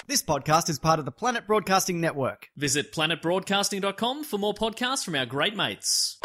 This podcast is part of the Planet Broadcasting Network. Visit planetbroadcasting.com for more podcasts from our great mates.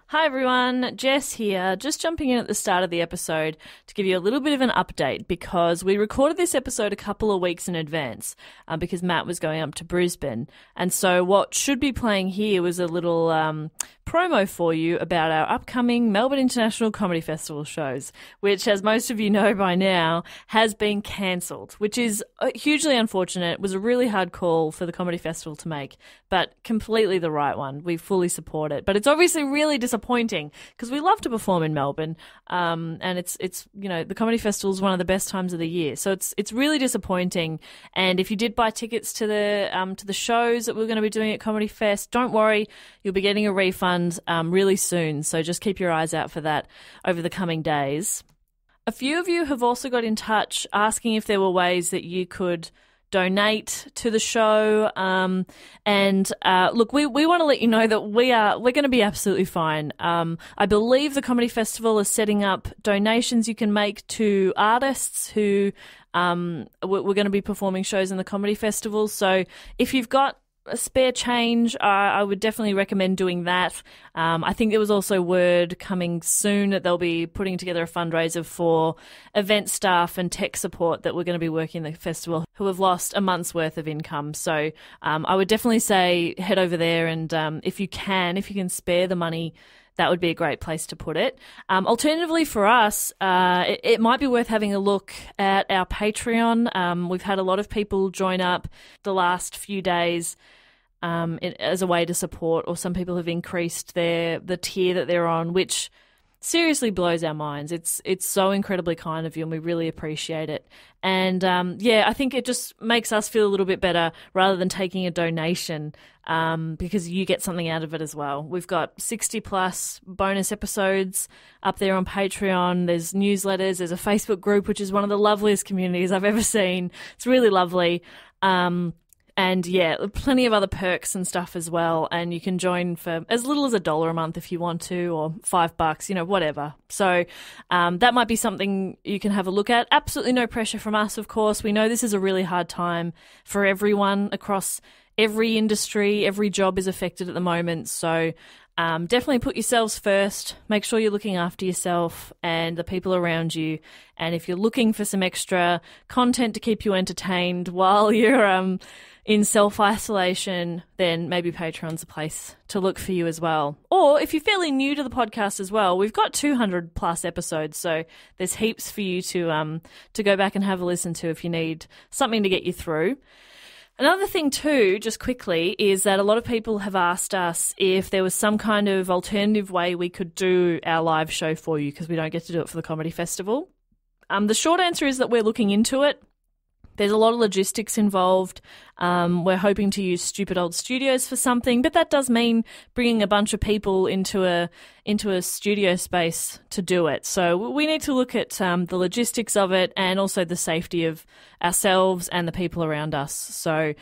Hi everyone, Jess here, just jumping in at the start of the episode to give you a little bit of an update because we recorded this episode a couple of weeks in advance because Matt was going up to Brisbane. And so what should be playing here was a little promo for you about our upcoming Melbourne International Comedy Festival shows, which, as most of you know by now, has been cancelled, which is hugely unfortunate. It was a really hard call for the Comedy Festival to make, but completely the right one. We fully support it. But it's obviously really disappointing because we love to perform in Melbourne, and it's the Comedy Festival is one of the best times of the year. So it's really disappointing. And if you did buy tickets to the shows that we're going to be doing at Comedy Fest, don't worry, you'll be getting a refund really soon, so just keep your eyes out for that over the coming days. A few of you have also got in touch asking if there were ways that you could donate to the show, and look, we want to let you know that we're going to be absolutely fine. I believe the Comedy Festival is setting up donations you can make to artists who we're going to be performing shows in the Comedy Festival, so if you've got a spare change, I would definitely recommend doing that. I think there was also word coming soon that they'll be putting together a fundraiser for event staff and tech support that we're going to be working the festival who have lost a month's worth of income. So I would definitely say head over there, and if you can spare the money, that would be a great place to put it. Alternatively for us, it might be worth having a look at our Patreon. We've had a lot of people join up the last few days as a way to support, or some people have increased the tier that they're on, which seriously blows our minds. It's so incredibly kind of you, and we really appreciate it. And I think it just makes us feel a little bit better rather than taking a donation, because you get something out of it as well. We've got 60 plus bonus episodes up there on Patreon. There's newsletters. There's a Facebook group, which is one of the loveliest communities I've ever seen. It's really lovely. And yeah, plenty of other perks and stuff as well. And you can join for as little as $1 a month if you want to, or $5, whatever. So that might be something you can have a look at. Absolutely no pressure from us, of course. We know this is a really hard time for everyone across every industry. Every job is affected at the moment. So definitely put yourselves first. Make sure you're looking after yourself and the people around you. And if you're looking for some extra content to keep you entertained while you're in self-isolation, then maybe Patreon's a place to look for you as well. Or if you're fairly new to the podcast as well, we've got 200 plus episodes, so there's heaps for you to go back and have a listen to if you need something to get you through. Another thing too, just quickly, is that a lot of people have asked us if there was some kind of alternative way we could do our live show for you, because we don't get to do it for the Comedy Festival. The short answer is that we're looking into it. There's a lot of logistics involved. We're hoping to use stupid old studios for something, but that does mean bringing a bunch of people into a studio space to do it. So we need to look at the logistics of it, and also the safety of ourselves and the people around us. So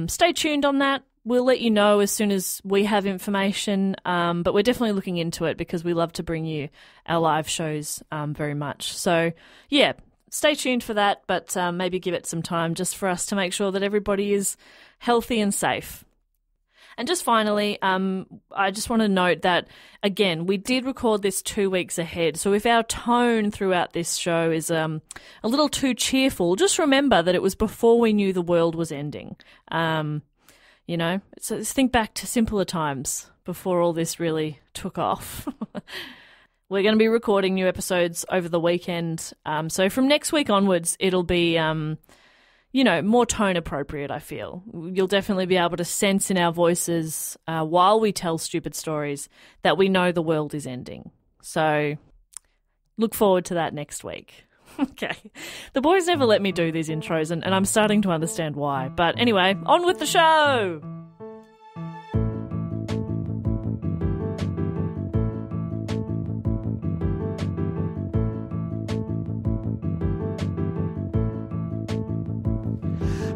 stay tuned on that. We'll let you know as soon as we have information, but we're definitely looking into it because we love to bring you our live shows very much. So yeah, stay tuned for that, but maybe give it some time just for us to make sure that everybody is healthy and safe. And just finally, I just want to note that, again, we did record this 2 weeks ahead. So if our tone throughout this show is a little too cheerful, just remember that it was before we knew the world was ending. So think back to simpler times before all this really took off. We're going to be recording new episodes over the weekend. So from next week onwards, it'll be, more tone appropriate, I feel. You'll definitely be able to sense in our voices while we tell stupid stories that we know the world is ending. So look forward to that next week. Okay. The boys never let me do these intros, and I'm starting to understand why. But anyway, on with the show!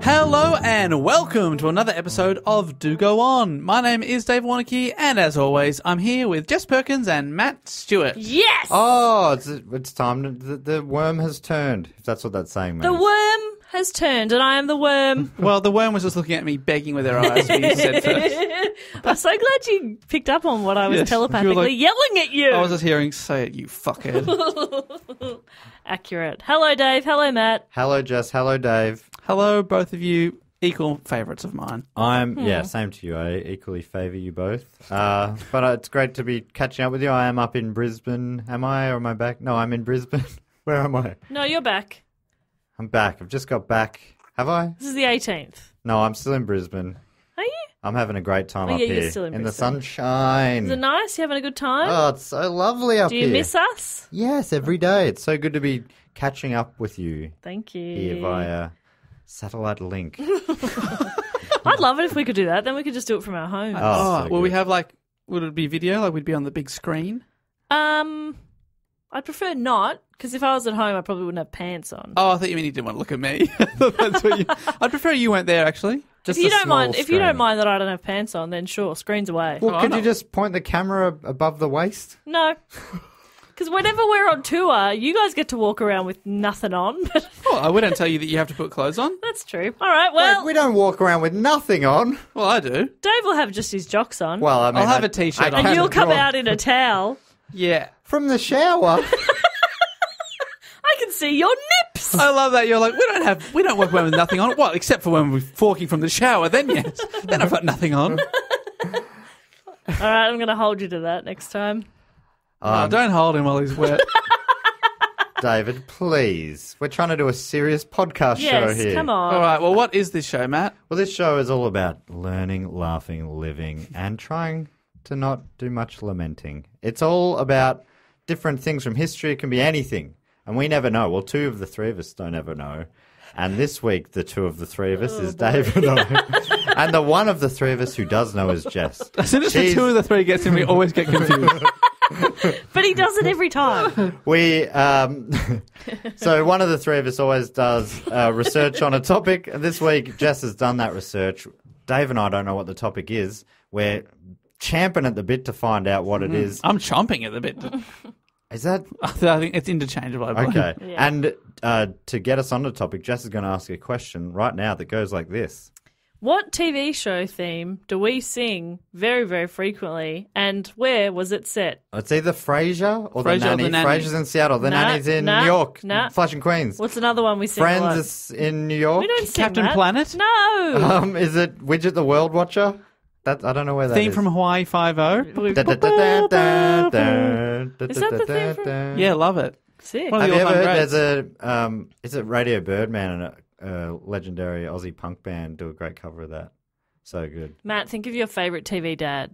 Hello and welcome to another episode of Do Go On. My name is Dave Warnocky, and as always, I'm here with Jess Perkins and Matt Stewart. Yes! Oh, it's time. The worm has turned, if that's what that saying means. The worm has turned, and I am the worm. Well, the worm was just looking at me begging with their eyes when you said first. I'm so glad you picked up on what I was telepathically yelling at you. I was just hearing, say it, you fuckhead. Accurate. Hello, Dave. Hello, Matt. Hello, Jess. Hello, Dave. Hello, both of you. Equal favourites of mine. Same to you. I equally favour you both. But it's great to be catching up with you. I am up in Brisbane. Am I, or am I back? No, I'm in Brisbane. Where am I? No, you're back. I'm back. I've just got back. Have I? This is the 18th. No, I'm still in Brisbane. Are you? I'm having a great time up you're here. still in the Brisbane. sunshine. Is it nice? You having a good time? Oh, it's so lovely up Do here. you miss us? Yes, every day. It's so good to be catching up with you Thank you. here via satellite link. I'd love it if we could do that. Then we could just do it from our home. Oh, so will we good. have would it be video? Like we'd be on the big screen? I'd prefer not, because if I was at home, I probably wouldn't have pants on. Oh, I thought you meant you didn't want to look at me. That's what I'd prefer you weren't there, actually. Just If you a don't small mind, if you don't screen. mind that I don't have pants on, then sure, screen's away. Well, Oh, could no. you just point the camera above the waist? No. Because whenever we're on tour, you guys get to walk around with nothing on. But Oh, I wouldn't tell you that you have to put clothes on. that's true. All right, well, Wait, we don't walk around with nothing on. Well, I do. Dave will have just his jocks on. Well, I mean, I'll have a t-shirt on. and kind you'll of come draw- out in a towel. Yeah. from the shower. I can see your nips. I love that. You're like, we don't walk around with nothing on. Well, except for when we're forking from the shower, then yes. Then I've got nothing on. All right, I'm going to hold you to that next time. Oh, don't hold him while he's wet. David, please. We're trying to do a serious podcast show Yes, here. come on. All right, well, what is this show, Matt? Well, this show is all about learning, laughing, living, and trying to not do much lamenting. It's all about different things from history. It can be anything. And we never know. Well, two of the three of us don't ever know. And this week, the two of the three of us is Dave and I. And the one of the three of us who does know is Jess. As soon as the She's- two of the three gets in, we always get confused. But he does it every time. We, so one of the three of us always does research on a topic. And this week, Jess has done that research. Dave and I don't know what the topic is. We're champing at the bit to find out what it is. I'm chomping at the bit. Is that I think it's interchangeable. I believe. okay? Yeah. And to get us on the topic, Jess is going to ask a question right now that goes like this. What TV show theme do we sing very, very frequently, and where was it set? It's either Frasier or Frasier or the Nanny. The Nanny. Frasier's in Seattle. The Nah, Nanny's in nah, New York. nah. Flushing Queens. What's another one we sing a lot? Friends is in New York. We don't sing Captain that. Planet? No. Is it Widget the World Watcher? That I don't know where that Theme is. from Hawaii 5-0. Is Is that the theme from- Yeah, love it. Sick. One of Have the you ever all-time heard? greats. There's a is it Radio Birdman and a legendary Aussie punk band do a great cover of that. So good. Matt, think of your favourite TV dad.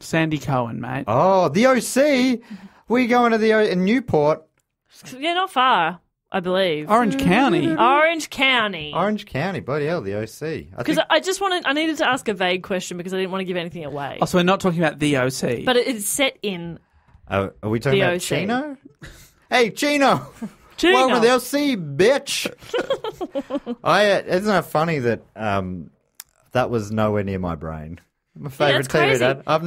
Sandy Cohen, mate. Oh, the OC. We going to the in Newport, Yeah, not far, I believe. Orange County. Orange County. Orange County. Bloody hell, the OC. Because I needed to ask a vague question because I didn't want to give anything away. Oh, so we're not talking about the OC. But it's set in are we talking The about OC. Chino? Hey, Chino. Chino. Welcome to the OC, bitch. Isn't it funny that that was nowhere near my brain? My favourite that's TV crazy. dad. I've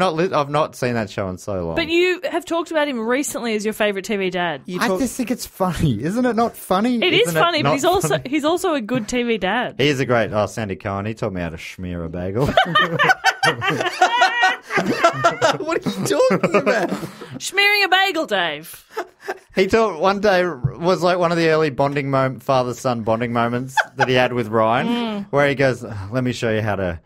not seen that show in so long. But you have talked about him recently as your favourite TV dad. You I talk- just think it's funny. Isn't it not funny? It is Isn't it funny, but not funny? he's also a good TV dad. He is a great... Oh, Sandy Cohen. He taught me how to schmear a bagel. What are you talking about? Schmearing a bagel, Dave. He taught... One day was like one of the early father-son bonding moments that he had with Ryan, where he goes, let me show you how to...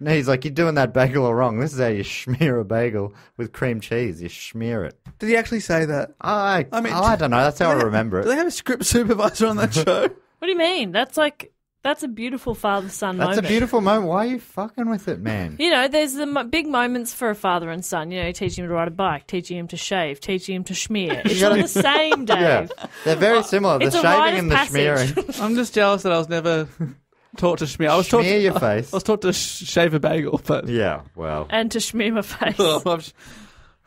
No, he's like, you're doing that bagel all wrong. This is how you schmear a bagel with cream cheese. You schmear it. Did he actually say that? I don't know. That's how I remember Do it. they have a script supervisor on that show? What do you mean? That's a beautiful father-son That's moment. a beautiful moment. Why are you fucking with it, man? You know, there's the big moments for a father and son. You know, teaching him to ride a bike, teaching him to shave, teaching him to schmear. It's all the same, Yeah, Dave. they're very similar. The It's a rite shaving of and the passage. schmearing. I'm just jealous that I was never taught to schmear. I was taught Schmear your face. I was taught to shave a bagel, but Yeah, well. And to schmear my face.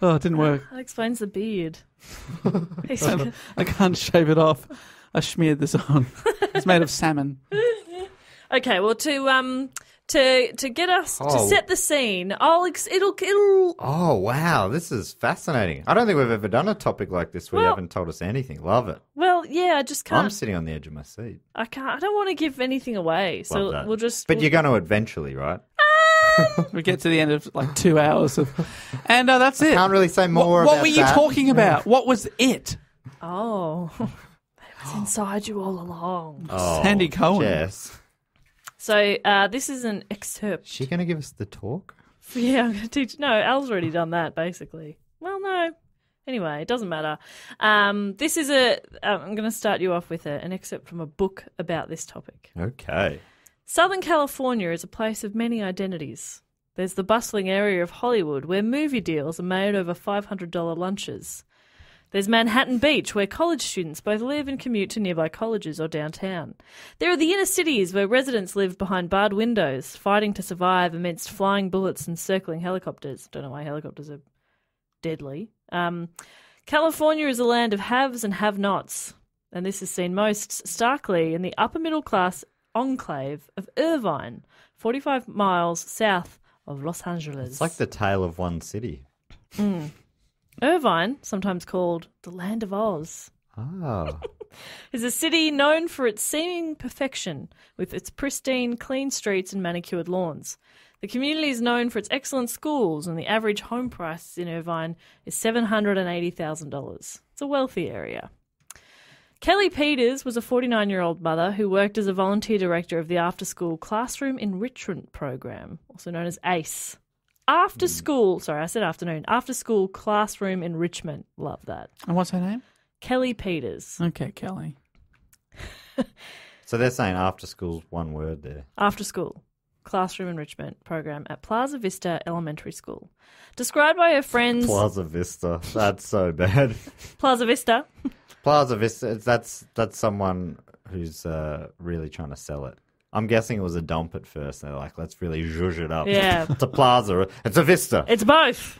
it didn't work. That explains the beard. I can't shave it off. I smeared this on. It's made of salmon. Okay, well, to get us to set the scene, it'll. Oh, wow. This is fascinating. I don't think we've ever done a topic like this where you haven't told us anything. Love it. Well, yeah, I just can't. I'm sitting on the edge of my seat. I can't. I don't want to give anything away, so Love that. we'll just. But you're going to eventually, right? We get to the end of like 2 hours and that's it. Can't really say more about What were you that. talking about? What was it? Oh, it was inside you all along. Oh, Sandy Cohen. Yes. So this is an excerpt. Is she going to give us the talk? Yeah, I'm going to teach. No, Al's already done that, basically. Well, no. Anyway, it doesn't matter. This is I'm going to start you off with an excerpt from a book about this topic. Okay. Southern California is a place of many identities. There's the bustling area of Hollywood where movie deals are made over $500 lunches. There's Manhattan Beach, where college students both live and commute to nearby colleges or downtown. There are the inner cities, where residents live behind barred windows, fighting to survive amidst flying bullets and circling helicopters. Don't know why helicopters are deadly. California is a land of haves and have-nots, and this is seen most starkly in the upper-middle-class enclave of Irvine, 45 miles south of Los Angeles. It's like the tale of one city. Irvine, sometimes called the Land of Oz, Oh. is a city known for its seeming perfection, with its pristine, clean streets and manicured lawns. The community is known for its excellent schools, and the average home price in Irvine is $780,000. It's a wealthy area. Kelli Peters was a 49-year-old mother who worked as a volunteer director of the after-school classroom enrichment program, also known as ACE. After-school classroom enrichment. Love that. And what's her name? Kelli Peters. Okay, Kelly. So they're saying after school's one word there. After-school classroom enrichment program at Plaza Vista Elementary School. Described by her friends... Plaza Vista. That's so bad. Plaza Vista. Plaza Vista, that's someone who's really trying to sell it. I'm guessing it was a dump at first. They're like, let's really zhuzh it up. Yeah. It's a plaza. It's a vista. It's both.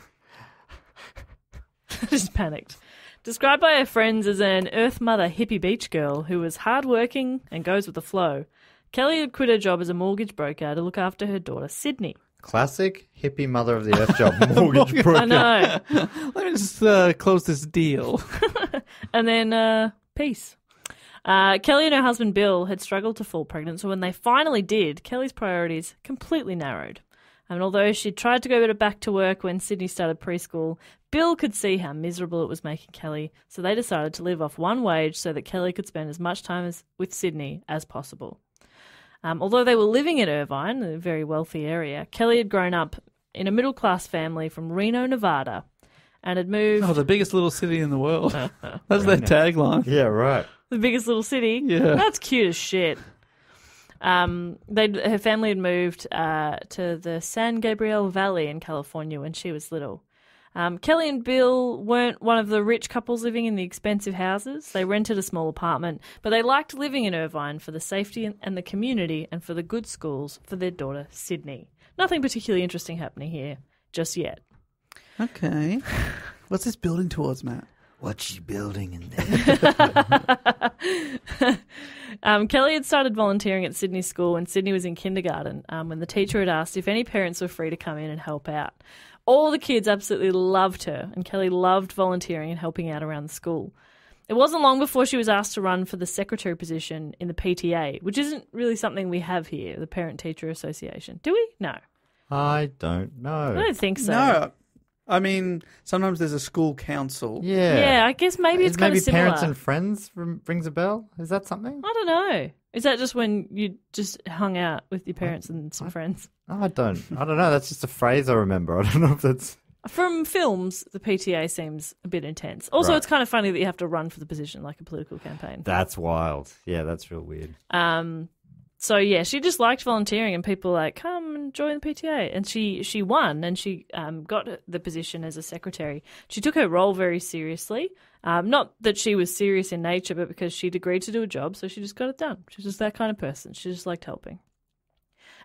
Just panicked. Described by her friends as an Earth Mother hippie beach girl who was hardworking and goes with the flow, Kelli had quit her job as a mortgage broker to look after her daughter, Sydney. Classic hippie mother of the earth job, mortgage broker. I know. Let me just close this deal. And then peace. Kelli and her husband Bill had struggled to fall pregnant, so when they finally did, Kelli's priorities completely narrowed. And although she tried to go back to work when Sydney started preschool, Bill could see how miserable it was making Kelli, so they decided to live off one wage so that Kelli could spend as much time with Sydney as possible. Although they were living in Irvine, a very wealthy area, Kelli had grown up in a middle-class family from Reno, Nevada, and had moved... Oh, the biggest little city in the world. That's their tagline. Yeah, right. The biggest little city? Yeah. That's cute as shit. Her family had moved to the San Gabriel Valley in California when she was little. Kelli and Bill weren't one of the rich couples living in the expensive houses. They rented a small apartment, but they liked living in Irvine for the safety and the community and for the good schools for their daughter, Sydney. Nothing particularly interesting happening here just yet. Okay. What's this building towards, Matt? What's she building in there? Kelli had started volunteering at Sydney's school when Sydney was in kindergarten, when the teacher had asked if any parents were free to come in and help out. All the kids absolutely loved her, and Kelli loved volunteering and helping out around the school. It wasn't long before she was asked to run for the secretary position in the PTA, which isn't really something we have here, the Parent-Teacher Association. Do we? No. I don't know. I don't think so. No. I mean, sometimes there's a school council. Yeah. Yeah, I guess maybe it's kind of similar. Maybe Parents and Friends rings a bell? Is that something? I don't know. Is that just when you just hung out with your parents and some friends? I don't know. That's just a phrase I remember. I don't know if that's... From films, the PTA seems a bit intense. Also, Right. It's kind of funny that you have to run for the position like a political campaign. That's wild. Yeah, that's real weird. So, yeah, she just liked volunteering, and people were like, come and join the PTA. And she won, and she got the position as a secretary. She took her role very seriously. Not that she was serious in nature, but because she'd agreed to do a job, so she just got it done. She's just that kind of person. She just liked helping.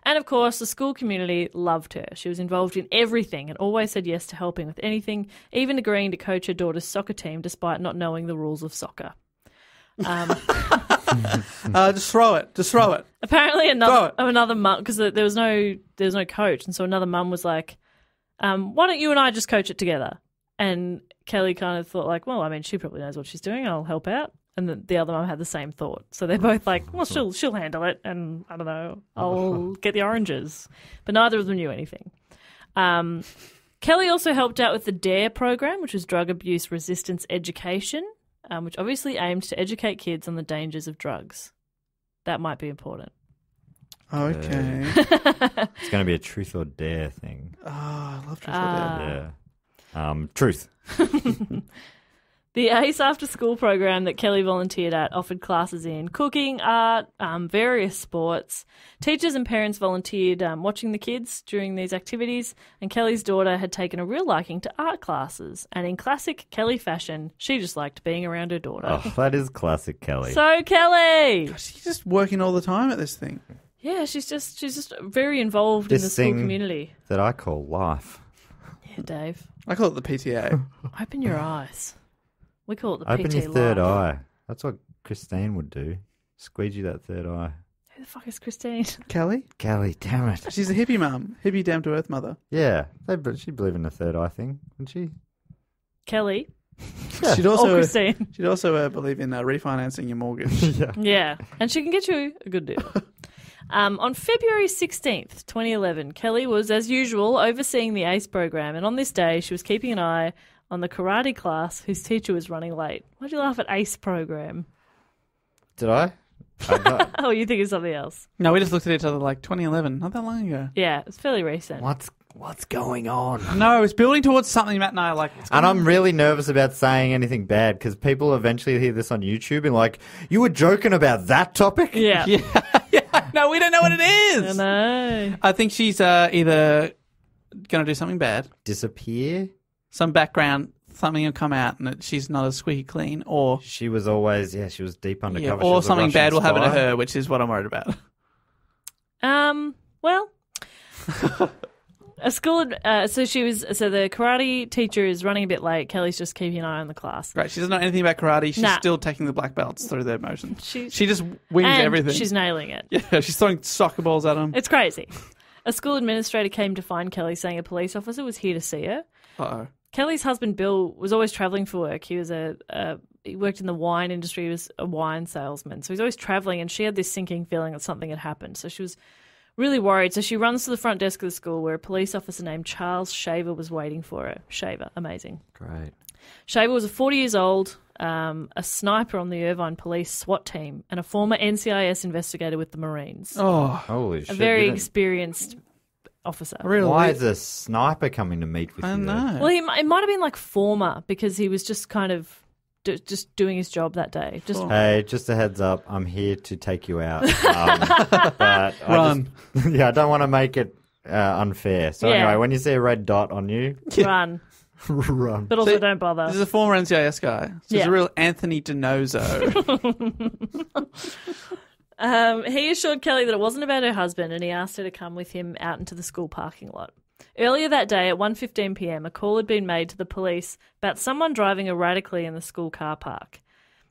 And, of course, the school community loved her. She was involved in everything and always said yes to helping with anything, even agreeing to coach her daughter's soccer team despite not knowing the rules of soccer. Just throw it. Just throw it. Apparently another mum, because there was no coach, and so another mum was like, why don't you and I just coach it together? And Kelly kind of thought like, well, I mean, she probably knows what she's doing. I'll help out. And the other mum had the same thought. So they're both like, well, she'll handle it, and I don't know, I'll get the oranges. But neither of them knew anything. Kelly also helped out with the DARE program, which was Drug Abuse Resistance Education, which obviously aimed to educate kids on the dangers of drugs. That might be important. Okay. It's going to be a truth or dare thing. Oh, I love truth or dare. Yeah. Truth. The ACE After School program that Kelly volunteered at offered classes in cooking, art, various sports. Teachers and parents volunteered watching the kids during these activities, and Kelly's daughter had taken a real liking to art classes. And in classic Kelly fashion, she just liked being around her daughter. Oh, that is classic Kelly. So, Kelly! She's just working all the time at this thing. Yeah, she's just very involved in the school community. That I call life. Yeah, Dave. I call it the PTA. Open your eyes. We call it the Open PT your third life. eye. That's what Christine would do. Squeegee that third eye. Who the fuck is Christine? Kelly? Kelly, damn it. She's a hippie mum. Hippie down-to-earth mother. Yeah, she'd believe in the third eye thing, wouldn't she? Kelly. Yeah. She'd Or also Christine. she'd also believe in refinancing your mortgage. Yeah. Yeah, and she can get you a good deal. On February 16th, 2011, Kelly was, as usual, overseeing the ACE program, and on this day she was keeping an eye on the karate class whose teacher was running late. Why'd you laugh at ACE program? Did I? Oh, you think it's something else? No, we just looked at each other like 2011, not that long ago. Yeah, it's fairly recent. What's going on? No, it's building towards something Matt and I are like. And I'm really nervous about saying anything bad because people eventually hear this on YouTube and like, you were joking about that topic? Yeah. Yeah, no, we don't know what it is. I know. I think she's either going to do something bad, Disappear? some background, something will come out and she's not as squeaky clean, or She was always, she was deep undercover. She or was a something Russian bad will happen to spy. her, which is what I'm worried about. Well, a school. So the karate teacher is running a bit late. Kelly's just keeping an eye on the class. Right, she doesn't know anything about karate. She's Nah. still taking the black belts through their motions. She just wins and everything. She's nailing it. Yeah, she's throwing soccer balls at them. It's crazy. A school administrator came to find Kelly, saying a police officer was here to see her. Uh-oh. Kelly's husband Bill was always travelling for work. He was he worked in the wine industry. He was a wine salesman, so he's always travelling. And she had this sinking feeling that something had happened. So she was really worried. So she runs to the front desk of the school, where a police officer named Charles Shaver was waiting for her. Shaver, amazing. Great. Shaver was 40 years old, a sniper on the Irvine Police SWAT team, and a former NCIS investigator with the Marines. Oh, Holy shit. A very you didn't- experienced officer. really? Why is a sniper coming to meet with I you? know. Well, it might have been like former, because he was just kind of just doing his job that day. Just Hey, just a heads up, I'm here to take you out. But Run. I don't want to make it unfair. So Yeah. anyway, when you see a red dot on you, run, run. but also So- don't bother. This is a former NCIS guy. So he's Yeah. a real Anthony DiNozzo. He assured Kelly that it wasn't about her husband, and he asked her to come with him out into the school parking lot. Earlier that day at 1:15 p.m, a call had been made to the police about someone driving erratically in the school car park.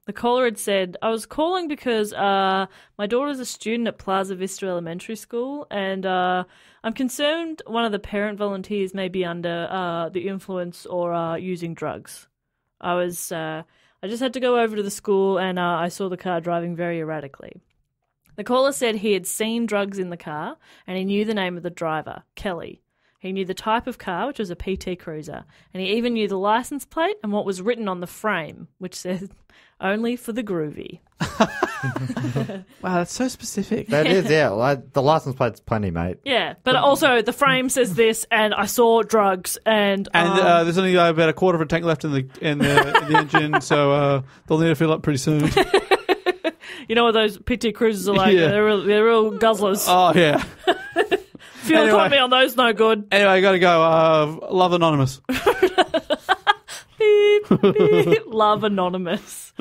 The caller had said, "I was calling because my daughter's a student at Plaza Vista Elementary School, and I'm concerned one of the parent volunteers may be under the influence or using drugs. I just had to go over to the school, and I saw the car driving very erratically." The caller said he had seen drugs in the car, and he knew the name of the driver, Kelly. He knew the type of car, which was a PT Cruiser, and he even knew the license plate and what was written on the frame, which said, "Only for the groovy." Wow, that's so specific. That is, yeah. Like, the license plate's plenty, mate. Yeah, but also the frame says this, and I saw drugs, and And there's only about a quarter of a tank left in the engine, so they'll need to fill up pretty soon. you know what those PT Cruisers are like? Yeah. They're real guzzlers. Oh yeah. Fuel anyway. economy on those no good. Anyway, I got to go. Love Anonymous. Beep, beep. Love Anonymous.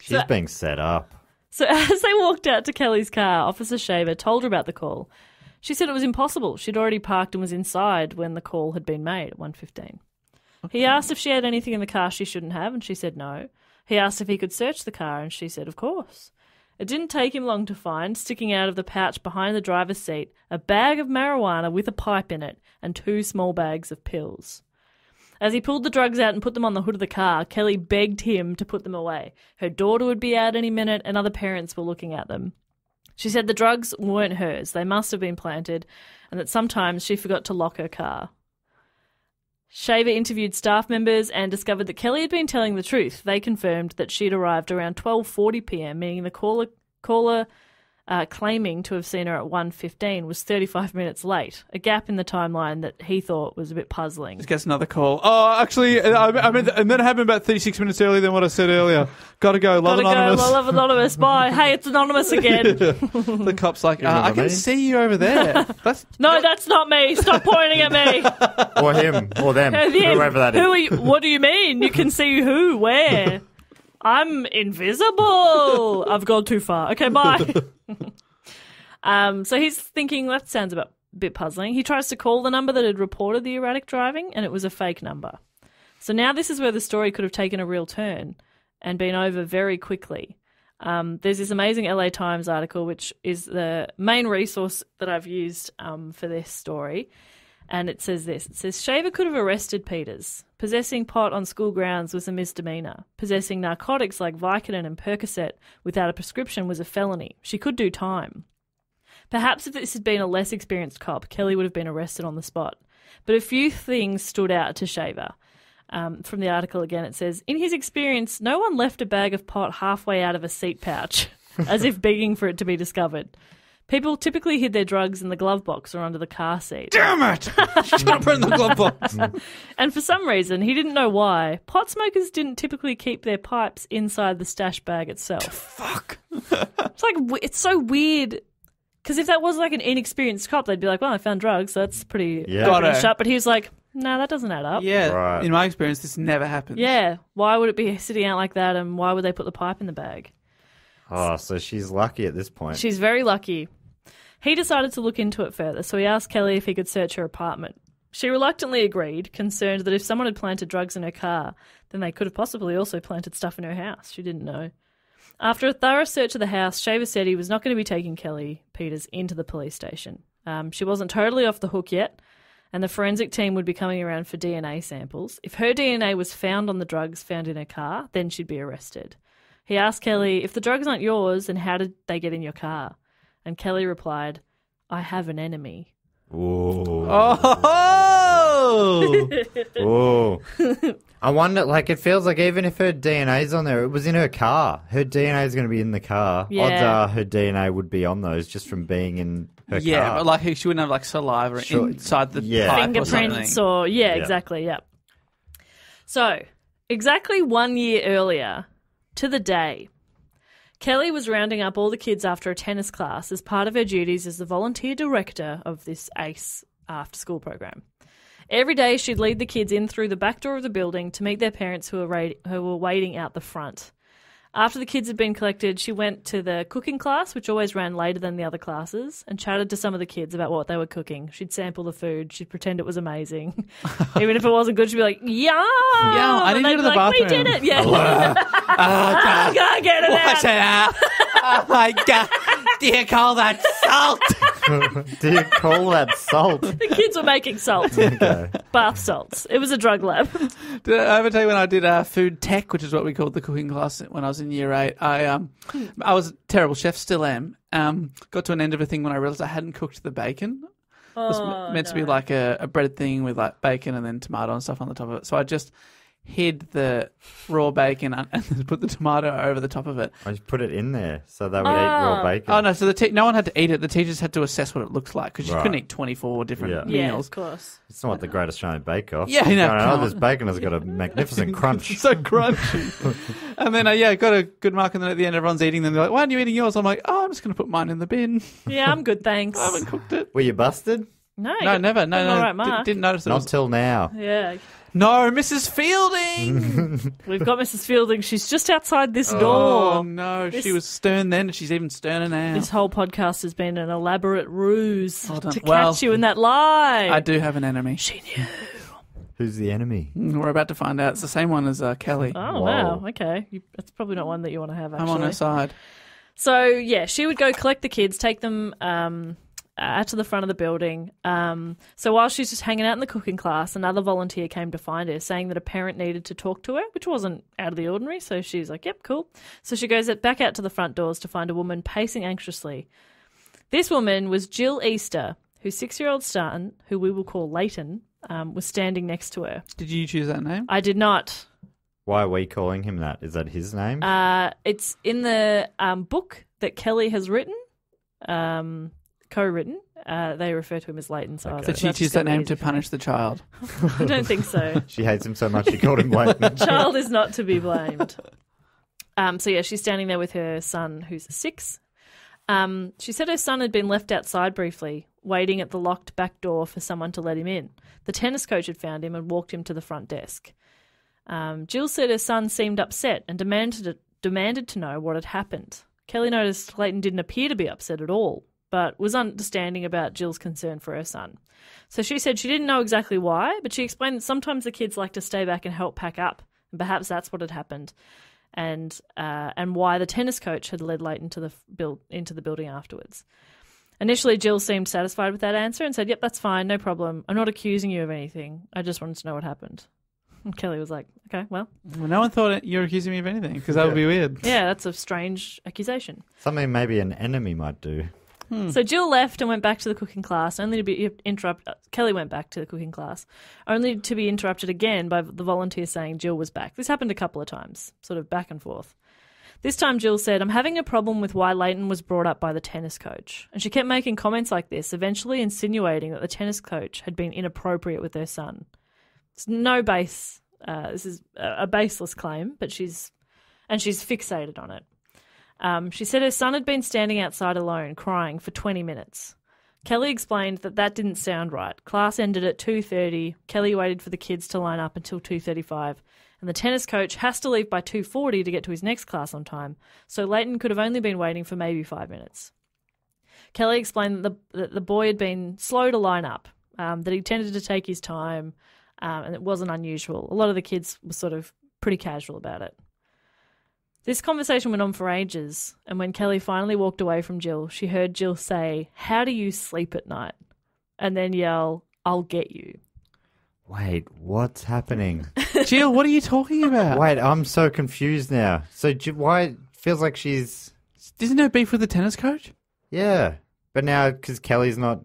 She's being set up. So as they walked out to Kelly's car, Officer Shaver told her about the call. She said it was impossible. She'd already parked and was inside when the call had been made at 1:15. He asked if she had anything in the car she shouldn't have, and she said no. He asked if he could search the car, and she said, of course. It didn't take him long to find, sticking out of the pouch behind the driver's seat, a bag of marijuana with a pipe in it and 2 small bags of pills. As he pulled the drugs out and put them on the hood of the car, Kelli begged him to put them away. Her daughter would be out any minute and other parents were looking at them. She said the drugs weren't hers, they must have been planted, and that sometimes she forgot to lock her car. Shaver interviewed staff members and discovered that Kelli had been telling the truth. They confirmed that she'd arrived around 12:40 p.m, meaning the caller claiming to have seen her at 1:15 was 35 minutes late, a gap in the timeline that he thought was a bit puzzling. Just gets another call. Oh, actually, I mean, and that happened about 36 minutes earlier than what I said earlier. Gotta go. Love Anonymous. Love Anonymous. Bye. Hey, it's Anonymous again. The cop's like, I can see you over there. No, that's not me. Stop pointing at me. Or him. Or them. Whoever that is. Who are you? What do you mean? You can see who? Where? I'm invisible. I've gone too far. Okay, bye. So he's thinking, that sounds a bit puzzling. He tries to call the number that had reported the erratic driving, and it was a fake number. So now this is where the story could have taken a real turn and been over very quickly. There's this amazing LA Times article, which is the main resource that I've used for this story. And it says this. It says, Shaver could have arrested Peters. Possessing pot on school grounds was a misdemeanor. Possessing narcotics like Vicodin and Percocet without a prescription was a felony. She could do time. Perhaps if this had been a less experienced cop, Kelli would have been arrested on the spot. But a few things stood out to Shaver. From the article again, it says, in his experience, no one left a bag of pot halfway out of a seat pouch, as if begging for it to be discovered. People typically hid their drugs in the glove box or under the car seat. Damn it! Should have put it in the glove box. And for some reason, he didn't know why, pot smokers didn't typically keep their pipes inside the stash bag itself. Fuck. It's so weird. Because if that was like an inexperienced cop, they'd be like, well, I found drugs, so that's pretty Got it. shut. But he was like, no, that doesn't add up. Yeah, Right. in my experience, this never happens. Yeah, why would it be sitting out like that, and why would they put the pipe in the bag? Oh, so she's lucky at this point. She's very lucky. He decided to look into it further, so he asked Kelli if he could search her apartment. She reluctantly agreed, concerned that if someone had planted drugs in her car, then they could have possibly also planted stuff in her house. She didn't know. After a thorough search of the house, Shaver said he was not going to be taking Kelli Peters into the police station. She wasn't totally off the hook yet, and the forensic team would be coming around for DNA samples. If her DNA was found on the drugs found in her car, then she'd be arrested. He asked Kelli, if the drugs aren't yours, then how did they get in your car? And Kelli replied, I have an enemy. Ooh. Oh! Ooh. I wonder, like, it feels like even if her DNA's on there, it was in her car. Her DNA is going to be in the car. Yeah. Odds are her DNA would be on those just from being in her car. Yeah, but like she wouldn't have like saliva inside the pipe Fingerprints or something. Exactly, yeah. So, exactly 1 year earlier, to the day, Kelli was rounding up all the kids after a tennis class as part of her duties as the volunteer director of this ACE after-school program. Every day she'd lead the kids in through the back door of the building to meet their parents who were waiting out the front. After the kids had been collected, she went to the cooking class, which always ran later than the other classes, and chatted to some of the kids about what they were cooking. She'd sample the food. She'd pretend it was amazing. Even if it wasn't good, she'd be like, yum! Yeah, I need to go to the bathroom. We did it! Yeah. I can't get it out. What's that? Oh my God. Do you call that salt? Do you call that salt? The kids were making salt. Okay. Bath salts. It was a drug lab. Did I ever tell you when I did food tech, which is what we called the cooking class when I was in year 8? I was a terrible chef, still am. Got to an end of a thing when I realised I hadn't cooked the bacon. It was meant to be like a breaded thing with like bacon and then tomato and stuff on the top of it. So I just hid the raw bacon and then put the tomato over the top of it. I just put it in there so they would eat raw bacon. Oh, no, so no one had to eat it. The teachers had to assess what it looked like because you couldn't eat 24 different Yeah, meals. of course. It's not the Great Australian Bake Off. Yeah, you know. This bacon has got a magnificent crunch. So crunchy. And then, got a good mark, and then at the end everyone's eating them. They're like, why aren't you eating yours? I'm like, I'm just going to put mine in the bin. Yeah, I'm good, thanks. I haven't cooked it. Were you busted? No, Never. No. All right, Mark. Didn't notice it. Not till now. Yeah. No, Mrs. Fielding! We've got Mrs. Fielding. She's just outside this Oh, door. no. She was stern then, and she's even sterner now. This whole podcast has been an elaborate ruse Well done. to Well, catch you in that lie. I do have an enemy. She knew. Who's the enemy? We're about to find out. It's the same one as Kelly. Oh, Whoa. wow. Okay. That's probably not one that you want to have, actually. I'm on her side. So, yeah, she would go collect the kids, take them to the front of the building. So while she's just hanging out in the cooking class, another volunteer came to find her, saying that a parent needed to talk to her, which wasn't out of the ordinary. So she's like, yep, cool. So she goes back out to the front doors to find a woman pacing anxiously. This woman was Jill Easter, whose 6-year-old son, who we will call Leighton, was standing next to her. Did you choose that name? I did not. Why are we calling him that? Is that his name? It's in the book that Kelly has written, co-written. They refer to him as Leighton. So, I was Did like, she that's choose just that gonna be name to different. punish the child? I don't think so. She hates him so much she called him Leighton. Child is not to be blamed. So yeah, she's standing there with her son, who's 6. She said her son had been left outside briefly, waiting at the locked back door for someone to let him in. The tennis coach had found him and walked him to the front desk. Jill said her son seemed upset and demanded to know what had happened. Kelly noticed Leighton didn't appear to be upset at all, but was understanding about Jill's concern for her son. So she said she didn't know exactly why, but she explained that sometimes the kids like to stay back and help pack up, and perhaps that's what had happened, and why the tennis coach had led Leighton into the building afterwards. Initially, Jill seemed satisfied with that answer and said, yep, that's fine, no problem. I'm not accusing you of anything. I just wanted to know what happened. And Kelly was like, okay, well. Well, no one thought you were accusing me of anything, because that would be weird. Yeah, that's a strange accusation. Something maybe an enemy might do. So Jill left and went back to the cooking class, only to be interrupted. Kelly went back to the cooking class, only to be interrupted again by the volunteer saying Jill was back. This happened a couple of times, sort of back and forth. This time Jill said, I'm having a problem with why Leighton was brought up by the tennis coach. And she kept making comments like this, eventually insinuating that the tennis coach had been inappropriate with her son. It's no base. This is a baseless claim, but she's fixated on it. She said her son had been standing outside alone, crying for 20 minutes. Kelly explained that didn't sound right. Class ended at 2:30. Kelly waited for the kids to line up until 2:35. And the tennis coach has to leave by 2:40 to get to his next class on time, so Leighton could have only been waiting for maybe 5 minutes. Kelly explained that the boy had been slow to line up, that he tended to take his time, and it wasn't unusual. A lot of the kids were sort of pretty casual about it. This conversation went on for ages, and when Kelly finally walked away from Jill, she heard Jill say, "How do you sleep at night?" and then yell, "I'll get you." Wait, what's happening? Jill, what are you talking about? Wait, I'm so confused now. So why it feels like she's... Isn't there beef with the tennis coach? Yeah, but now because Kelly's not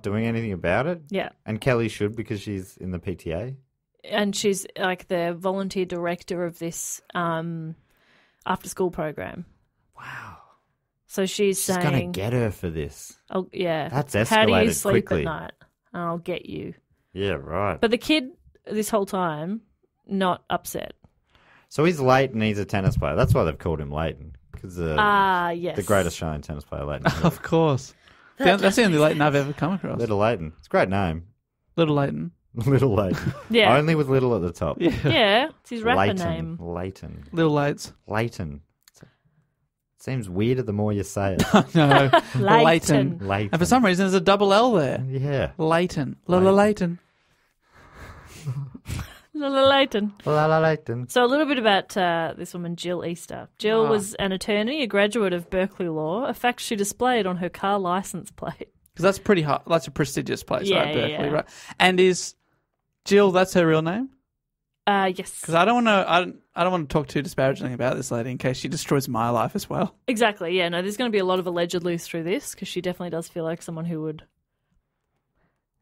doing anything about it? Yeah. And Kelly should because she's in the PTA? And she's like the volunteer director of this after-school program. Wow. So she's saying... She's going to get her for this. Oh, yeah. That's How do you escalated sleep quickly. at night? And I'll get you. Yeah, right. But the kid, this whole time, not upset. So he's Leighton, he's a tennis player. That's why they've called him Leighton. Because Yes. the great Australian tennis player, Leighton. Of course. That's the only Leighton I've ever come across. Little Leighton. It's a great name. Little Leighton. Little Leighton. Yeah. Only with little at the top. Yeah. Yeah, it's his rapper Leighton. name. Leighton. Little Leights. Leighton. Seems weirder the more you say it. No. Leighton. Leighton. And for some reason, there's a double L there. Yeah. Leighton. Leighton. Leighton. Leighton. So a little bit about this woman, Jill Easter. Jill was an attorney, a graduate of Berkeley Law, a fact she displayed on her car license plate. Because that's pretty hot. That's a prestigious place, Yeah, right? Berkeley, yeah. right? And is Jill? That's her real name? Yes. Because I don't want to talk too disparagingly about this lady in case she destroys my life as well. Exactly, yeah. No, there's going to be a lot of allegedly through this because she definitely does feel like someone who would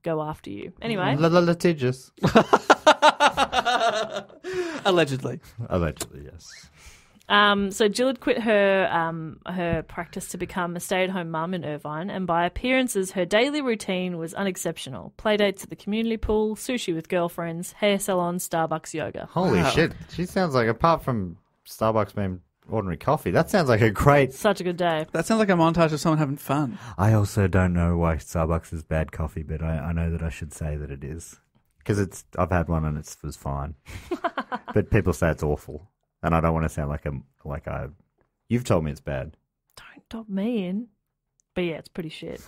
go after you. Anyway. Litigious. Allegedly. Allegedly, yes. So Jill had quit her practice to become a stay-at-home mum in Irvine, and by appearances, her daily routine was unexceptional. Playdates at the community pool, sushi with girlfriends, hair salons, Starbucks, yoga. Holy shit. She sounds like, apart from Starbucks being ordinary coffee, that sounds like a great... Such a good day. That sounds like a montage of someone having fun. I also don't know why Starbucks is bad coffee, but I know that I should say that it is. Because I've had one and it was fine. But people say it's awful. And I don't want to sound like you've told me it's bad. Don't dob me in. But yeah, it's pretty shit.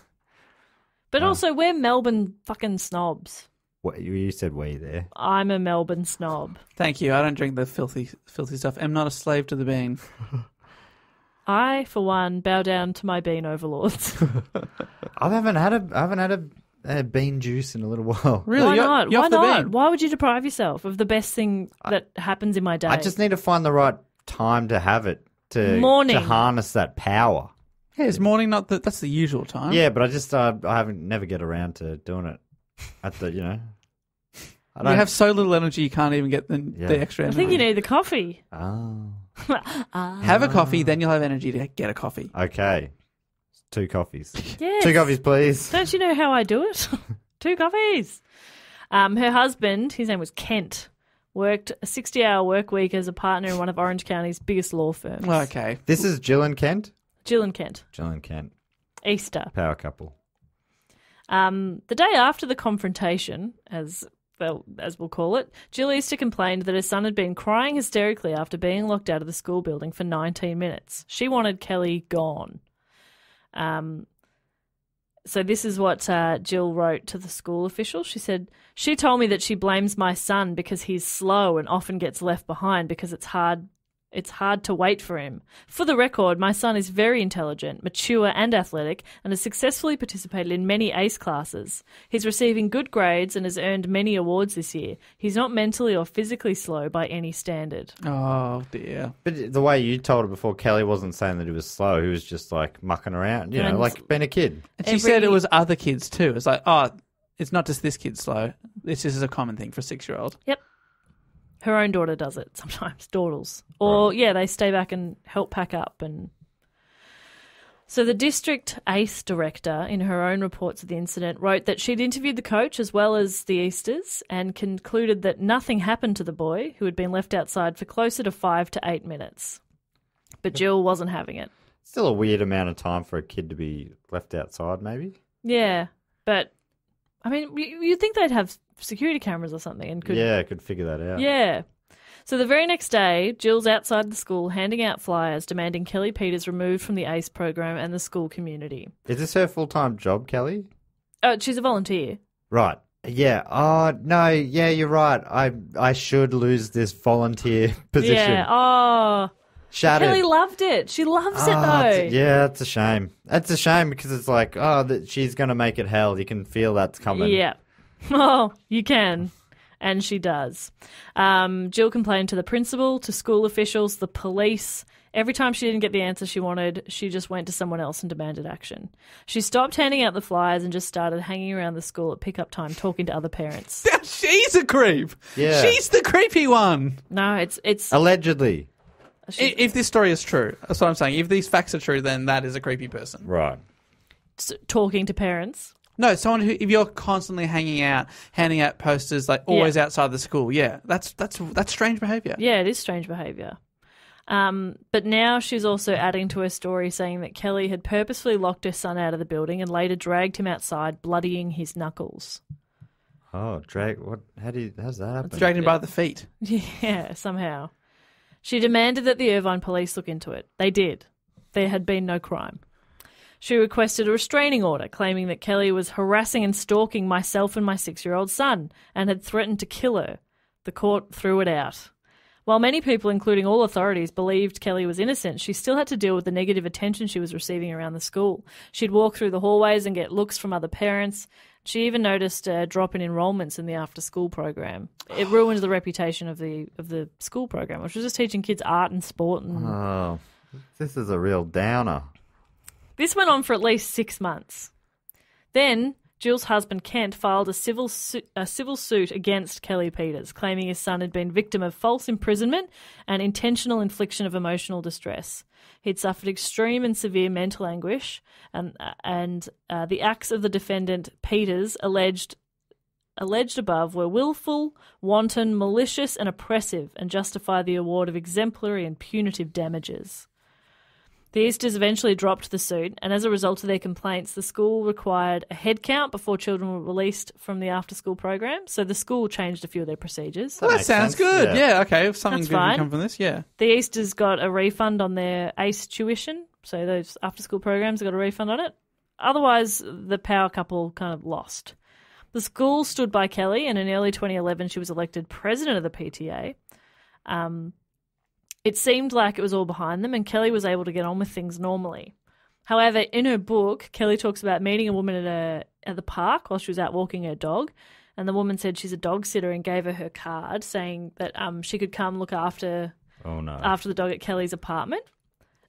But also, we're Melbourne fucking snobs. What, you said we there. I'm a Melbourne snob. Thank you. I don't drink the filthy stuff. I'm not a slave to the bean. I, for one, bow down to my bean overlords. I haven't had a bean juice in a little while. Really? Why not? You're Why off the not? bean. Why would you deprive yourself of the best thing that happens in my day? I just need to find the right time to have it to Morning. harness that power. Yeah, is morning not that's the usual time? Yeah, but I never get around to doing it at the I You have so little energy you can't even get the extra I energy. think you need the coffee. Oh. Have a coffee, then you'll have energy to get a coffee. Okay. 2 coffees. Yes. 2 coffees, please. Don't you know how I do it? 2 coffees. Her husband, his name was Kent, worked a 60-hour work week as a partner in one of Orange County's biggest law firms. Okay. This is Jill and Kent? Jill and Kent. Jill and Kent. Easter. Power couple. The day after the confrontation, as we'll call it, Jill Easter complained that her son had been crying hysterically after being locked out of the school building for 19 minutes. She wanted Kelli gone. So this is what Jill wrote to the school official. She said, "She told me that she blames my son because he's slow and often gets left behind because it's hard to wait for him. For the record, my son is very intelligent, mature and athletic and has successfully participated in many ACE classes. He's receiving good grades and has earned many awards this year. He's not mentally or physically slow by any standard." Oh, dear. But the way you told it before, Kelly wasn't saying that he was slow. He was just like mucking around, like being a kid. And she said it was other kids too. It's like, it's not just this kid slow. This is a common thing for a 6-year-old. Yep. Her own daughter does it sometimes, daughters. Or, they stay back and help pack up. And so the district ACE director, in her own reports of the incident, wrote that she'd interviewed the coach as well as the Easters and concluded that nothing happened to the boy, who had been left outside for closer to 5 to 8 minutes. But Jill wasn't having it. Still a weird amount of time for a kid to be left outside, maybe. Yeah, but, I mean, you'd think they'd have security cameras or something and could figure that out. Yeah. So the very next day, Jill's outside the school handing out flyers demanding Kelli Peters removed from the ACE program and the school community. Is this her full-time job, Kelly? Oh, she's a volunteer. Right. Yeah. Oh, no. Yeah, you're right. I should lose this volunteer position. Yeah. Oh. Shattered. Kelly loved it. She loves it, though. It's a shame. It's a shame because it's like, that she's going to make it hell. You can feel that's coming. Yeah. Oh, you can. And she does. Jill complained to the principal, to school officials, the police. Every time she didn't get the answer she wanted, she just went to someone else and demanded action. She stopped handing out the flyers and just started hanging around the school at pickup time talking to other parents. She's a creep. Yeah. She's the creepy one. No, it's Allegedly. If this story is true, that's what I'm saying. If these facts are true, then that is a creepy person. Right. talking to parents. No, someone who, if you're constantly handing out posters, like always outside the school, that's strange behaviour. Yeah, it is strange behaviour. But now she's also adding to her story saying that Kelli had purposefully locked her son out of the building and later dragged him outside, bloodying his knuckles. Oh, drag! What? How's that happen? Dragged him by the feet. Yeah, somehow. She demanded that the Irvine police look into it. They did. There had been no crime. She requested a restraining order, claiming that Kelli was harassing and stalking myself and my 6-year-old son and had threatened to kill her. The court threw it out. While many people, including all authorities, believed Kelli was innocent, she still had to deal with the negative attention she was receiving around the school. She'd walk through the hallways and get looks from other parents. She even noticed a drop in enrolments in the after-school program. It ruined the reputation of the school program, which was just teaching kids art and sport. Oh, this is a real downer. This went on for at least 6 months. Then Jill's husband, Kent, filed a civil suit against Kelli Peters, claiming his son had been victim of false imprisonment and intentional infliction of emotional distress. He'd suffered extreme and severe mental anguish, and the acts of the defendant, Peters, alleged above were willful, wanton, malicious and oppressive, and justify the award of exemplary and punitive damages. The Easters eventually dropped the suit, and as a result of their complaints, the school required a head count before children were released from the after-school program. So the school changed a few of their procedures. Well, that sounds good. Yeah, okay. If something That's good can fine. come from this, yeah. The Easters got a refund on their ACE tuition, so those after-school programs got a refund on it. Otherwise, the power couple kind of lost. The school stood by Kelli, and in early 2011 she was elected president of the PTA. It seemed like it was all behind them, and Kelli was able to get on with things normally. However, in her book, Kelli talks about meeting a woman at the park while she was out walking her dog, and the woman said she's a dog sitter and gave her card saying that she could come look after the dog at Kelli's apartment.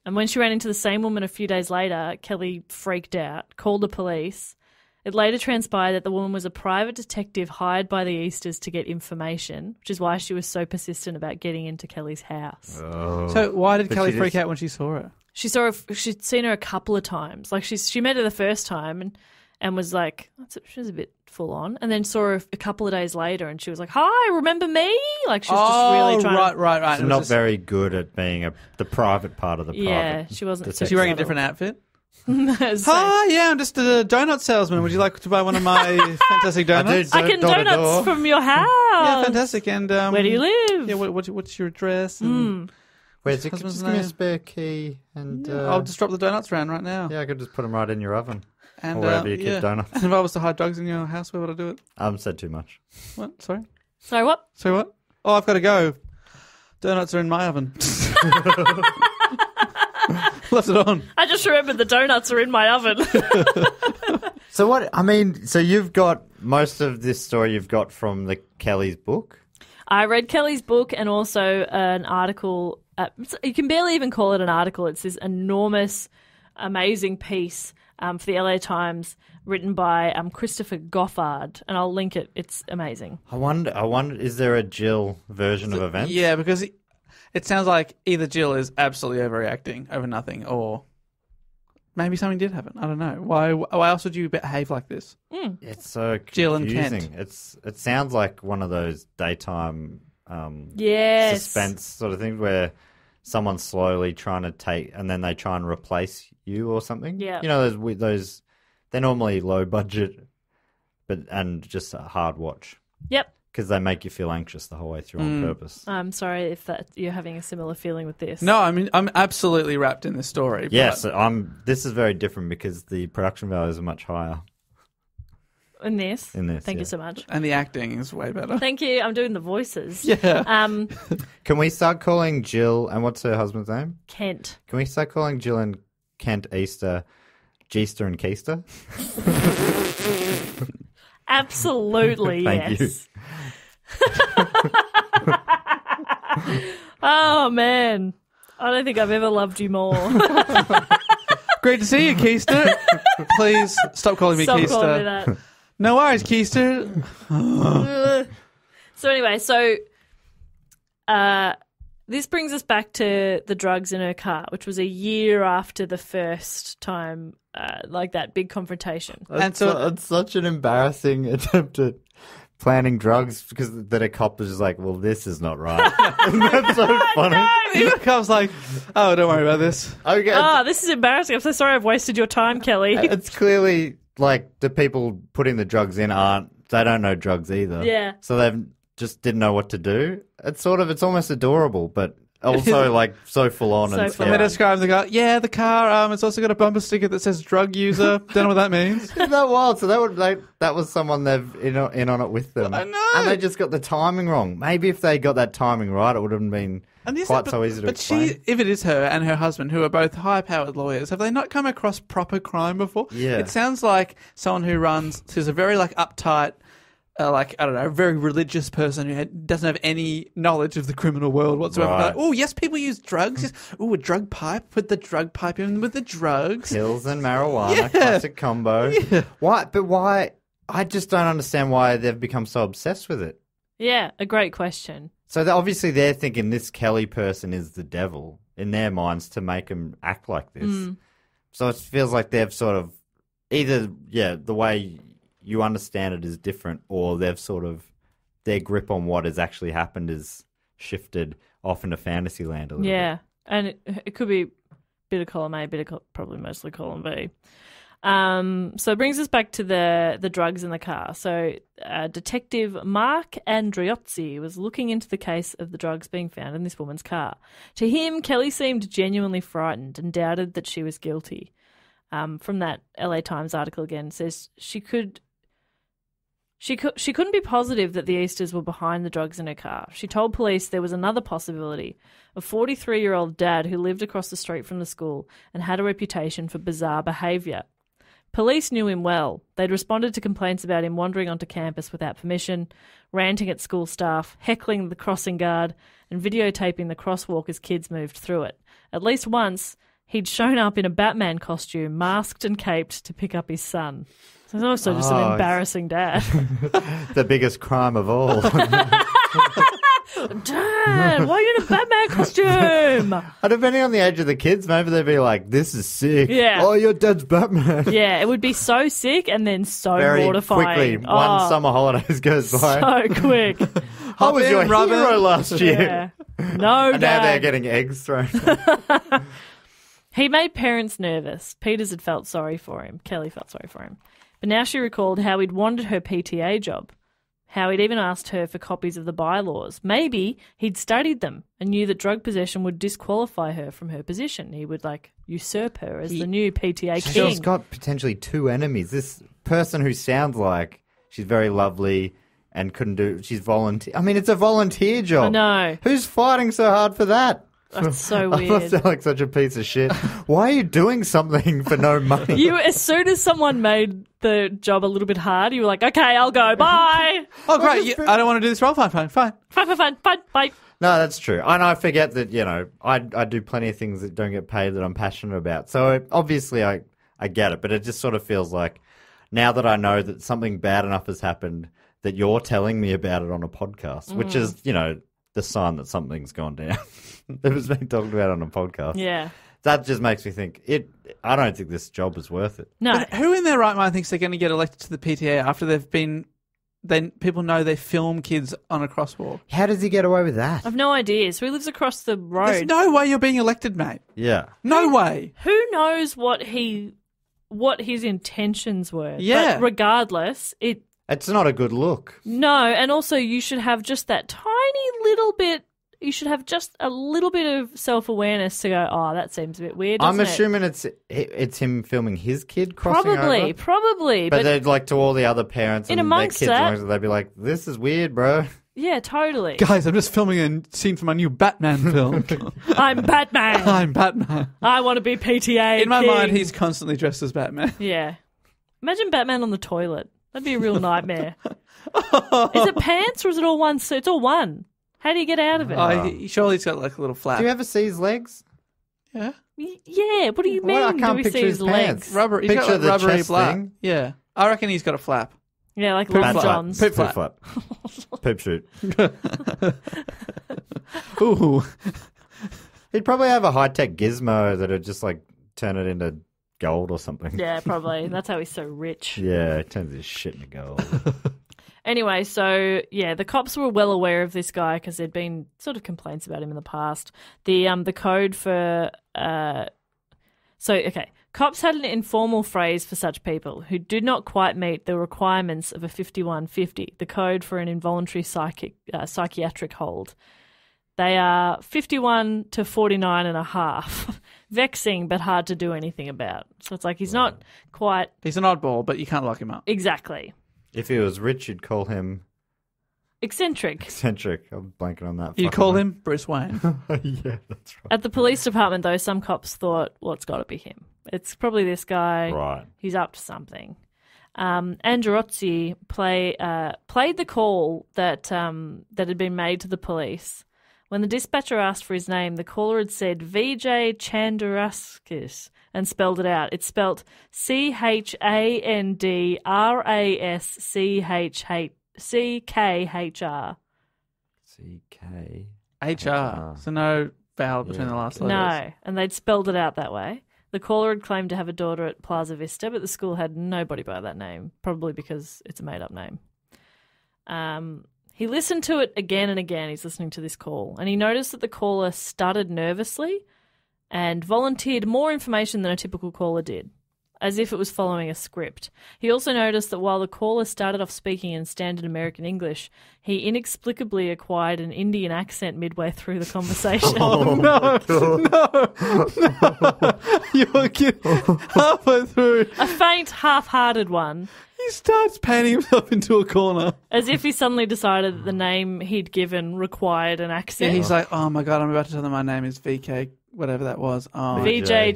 And when she ran into the same woman a few days later, Kelli freaked out, called the police. It later transpired that the woman was a private detective hired by the Easters to get information, which is why she was so persistent about getting into Kelli's house. Oh. So why did Kelli freak out when she saw her? She'd seen her a couple of times. Like she met her the first time and was like, she was a bit full on, and then saw her a couple of days later, and she was like, "Hi, remember me?" Like she was just really trying. Right. She's not very good at being the private part of the private. Yeah, she wasn't. Is she wearing a different outfit? So- Hi, yeah, I'm just a donut salesman. Would you like to buy one of my fantastic donuts? I can door to door. donuts from your house. Yeah, fantastic. And Where do you live? Yeah, what's your address? And Where's it? husband's Just give me a name? spare key, and I'll just drop the donuts around right now. I could just put them right in your oven. And Or wherever you keep donuts. And if I was to hide drugs in your house, where would I do it? I haven't said too much. What? Sorry? Sorry, what? Sorry, what? Oh, I've got to go. Donuts are in my oven. Left it on. I just remembered the donuts are in my oven. So you've got most of this story you've got from the Kelly's book? I read Kelli's book and also an article. You can barely even call it an article. It's this enormous, amazing piece for the LA Times written by Christopher Goffard, and I'll link it. It's amazing. I wonder, is there a Jill version of events? Yeah, because it sounds like either Jill is absolutely overreacting over nothing, or maybe something did happen. I don't know. Why else would you behave like this? It's so confusing. Jill and Kent. It sounds like one of those daytime Yes. suspense sort of things where someone's slowly trying to take, and then they try and replace you or something. Yeah. You know, those they're normally low budget, and just a hard watch. Yep. Because they make you feel anxious the whole way through on purpose. I'm sorry if you're having a similar feeling with this. No, I mean, I'm absolutely wrapped in this story. Yes, but... this is very different because the production values are much higher. In this? Thank yeah. you so much. And the acting is way better. Thank you. I'm doing the voices. Yeah. Can we start calling Jill, and what's her husband's name? Kent. Can we start calling Jill and Kent Easter, Geester and Keister? Absolutely, Thank yes. Oh, man. I don't think I've ever loved you more. Great to see you, Keister. Please stop calling me Stop Keister. calling me that. No worries, Keister. So anyway, this brings us back to the drugs in her car, which was a year after the first time, like that big confrontation. It's such an embarrassing attempt at planning drugs because that a cop is just like, well, this is not right. That's so funny. The cop's like, oh, don't worry about this. Okay, Oh, this is embarrassing. I'm so sorry I've wasted your time, Kelli. it's clearly like the people putting the drugs in they don't know drugs either. Yeah. So they've just didn't know what to do. It's almost adorable, but also like so full on So and full And scary. they describe the guy, the car, it's also got a bumper sticker that says drug user. Don't know what that means. Isn't that wild? So that was someone they've in on it with them. I know. And they just got the timing wrong. Maybe if they got that timing right, it would have been so easy to explain. If it is her and her husband, who are both high-powered lawyers, have they not come across proper crime before? Yeah. It sounds like someone who's a very uptight, a very religious person who doesn't have any knowledge of the criminal world whatsoever. Right. Like, oh, yes, people use drugs. Yes. Oh, a drug pipe. Put the drug pipe in with the drugs. Pills and marijuana, Yeah. classic combo. Yeah. Why? But why? I just don't understand why they've become so obsessed with it. Yeah, a great question. So obviously they're thinking this Kelly person is the devil in their minds to make them act like this. So it feels like they've sort of either, the way you understand it is different, or they've sort of, their grip on what has actually happened is shifted off into fantasy land a little bit. Yeah, and it could be bit of column A, probably mostly column B. So it brings us back to the drugs in the car. So Detective Mark Andriozzi was looking into the case of the drugs being found in this woman's car. To him, Kelli seemed genuinely frightened and doubted that she was guilty. From that LA Times article again, says she could She couldn't be positive that the Easters were behind the drugs in her car. She told police there was another possibility, a 43-year-old dad who lived across the street from the school and had a reputation for bizarre behaviour. Police knew him well. They'd responded to complaints about him wandering onto campus without permission, ranting at school staff, heckling the crossing guard, and videotaping the crosswalk as kids moved through it. At least once, he'd shown up in a Batman costume, masked and caped, to pick up his son. So he's also just an embarrassing dad. The biggest crime of all. Dad, why are you in a Batman costume? And depending on the age of the kids, maybe they'd be like, this is sick. Yeah. Oh, your dad's Batman. Yeah, it would be so sick and then so Very mortifying. quickly, one summer holidays goes by. So quick. I was your hero last year. Yeah. No, And now they're Dad. getting eggs thrown. He made parents nervous. Peters had felt sorry for him. Kelli felt sorry for him. But now she recalled how he'd wanted her PTA job, how he'd even asked her for copies of the bylaws. Maybe he'd studied them and knew that drug possession would disqualify her from her position. He would, usurp her as the new PTA king. She's got potentially two enemies. This person who sounds like she's very lovely and she's volunteer. I mean, it's a volunteer job. I know. Who's fighting so hard for that? That's so I must weird. sound like such a piece of shit. Why are you doing something for no money? As soon as someone made the job a little bit hard, you were like, okay, I'll go. Bye. Oh, great. I don't want to do this role. Fine. Fine. Bye. No, that's true. And I forget that, I do plenty of things that don't get paid that I'm passionate about. So obviously I get it, but it just sort of feels like now that I know that something bad enough has happened that you're telling me about it on a podcast, which is, the sign that something's gone down. It was being talked about on a podcast. Yeah. That just makes me think, I don't think this job is worth it. No. But who in their right mind thinks they're going to get elected to the PTA after then people know they film kids on a crosswalk? How does he get away with that? I've no idea. So he lives across the road. There's no way you're being elected, mate. Yeah. No way. Who knows what his intentions were? Yeah. But regardless, It's not a good look. no, and also you should have just that tiny little bit. You should have just a little bit of self-awareness to go, oh, that seems a bit weird, doesn't I'm it? assuming it's him filming his kid crossing over. Probably. But they'd to all the other parents In and their amongst kids, that- they'd be like, this is weird, bro. Yeah, totally. Guys, I'm just filming a scene from my new Batman film. I'm Batman. I'm Batman. I want to be PTA In my king. mind, he's constantly dressed as Batman. Yeah. Imagine Batman on the toilet. That'd be a real nightmare. Is it pants or is it all one? So it's all one. How do you get out of it? Surely he's got a little flap. Do you ever see his legs? Yeah. Yeah, what do you mean? Well, I can't do we picture see his his legs? pants. Rubber. He's Picture got the rubbery chest flap. thing. Yeah. I reckon he's got a flap. Yeah, like Poop Long flap. John's. Poop Poop flap. flap. Poop shoot. Ooh. He'd probably have a high-tech gizmo that would just turn it into gold or something. Yeah, probably. That's how he's so rich. Yeah, it turns his shit into gold. Anyway, so yeah, the cops were well aware of this guy because there'd been sort of complaints about him in the past. The code for cops had an informal phrase for such people who did not quite meet the requirements of a 5150, the code for an involuntary psychiatric hold. They are 51 to 49 and a half. Vexing, but hard to do anything about. So it's like he's not quite... He's an oddball, but you can't lock him up. Exactly. If he was rich, you'd call him Eccentric. eccentric. I'm blanking on that. You call him Bruce Wayne. Yeah, that's right. At the police department, though, some cops thought, well, it's got to be him. It's probably this guy. Right. He's up to something. Androzzi played the call that had been made to the police. When the dispatcher asked for his name, the caller had said Vijay Chandraskis and spelled it out. It's spelt CHANDRASCHCKHR. C-K. HR. So no vowel between the last letters. No, and they'd spelled it out that way. The caller had claimed to have a daughter at Plaza Vista, but the school had nobody by that name, probably because it's a made-up name. He listened to it again and again. He's listening to this call, and he noticed that the caller stuttered nervously and volunteered more information than a typical caller did. as if it was following a script. He also noticed that while the caller started off speaking in standard American English, he inexplicably acquired an Indian accent midway through the conversation. Oh, no. You were kidding. Halfway through, A faint, half-hearted one, he starts painting himself into a corner. as if he suddenly decided that the name he'd given required an Yeah, accent. he's like, oh my God, I'm about to tell them my name is VK, whatever that was. Oh, Vijay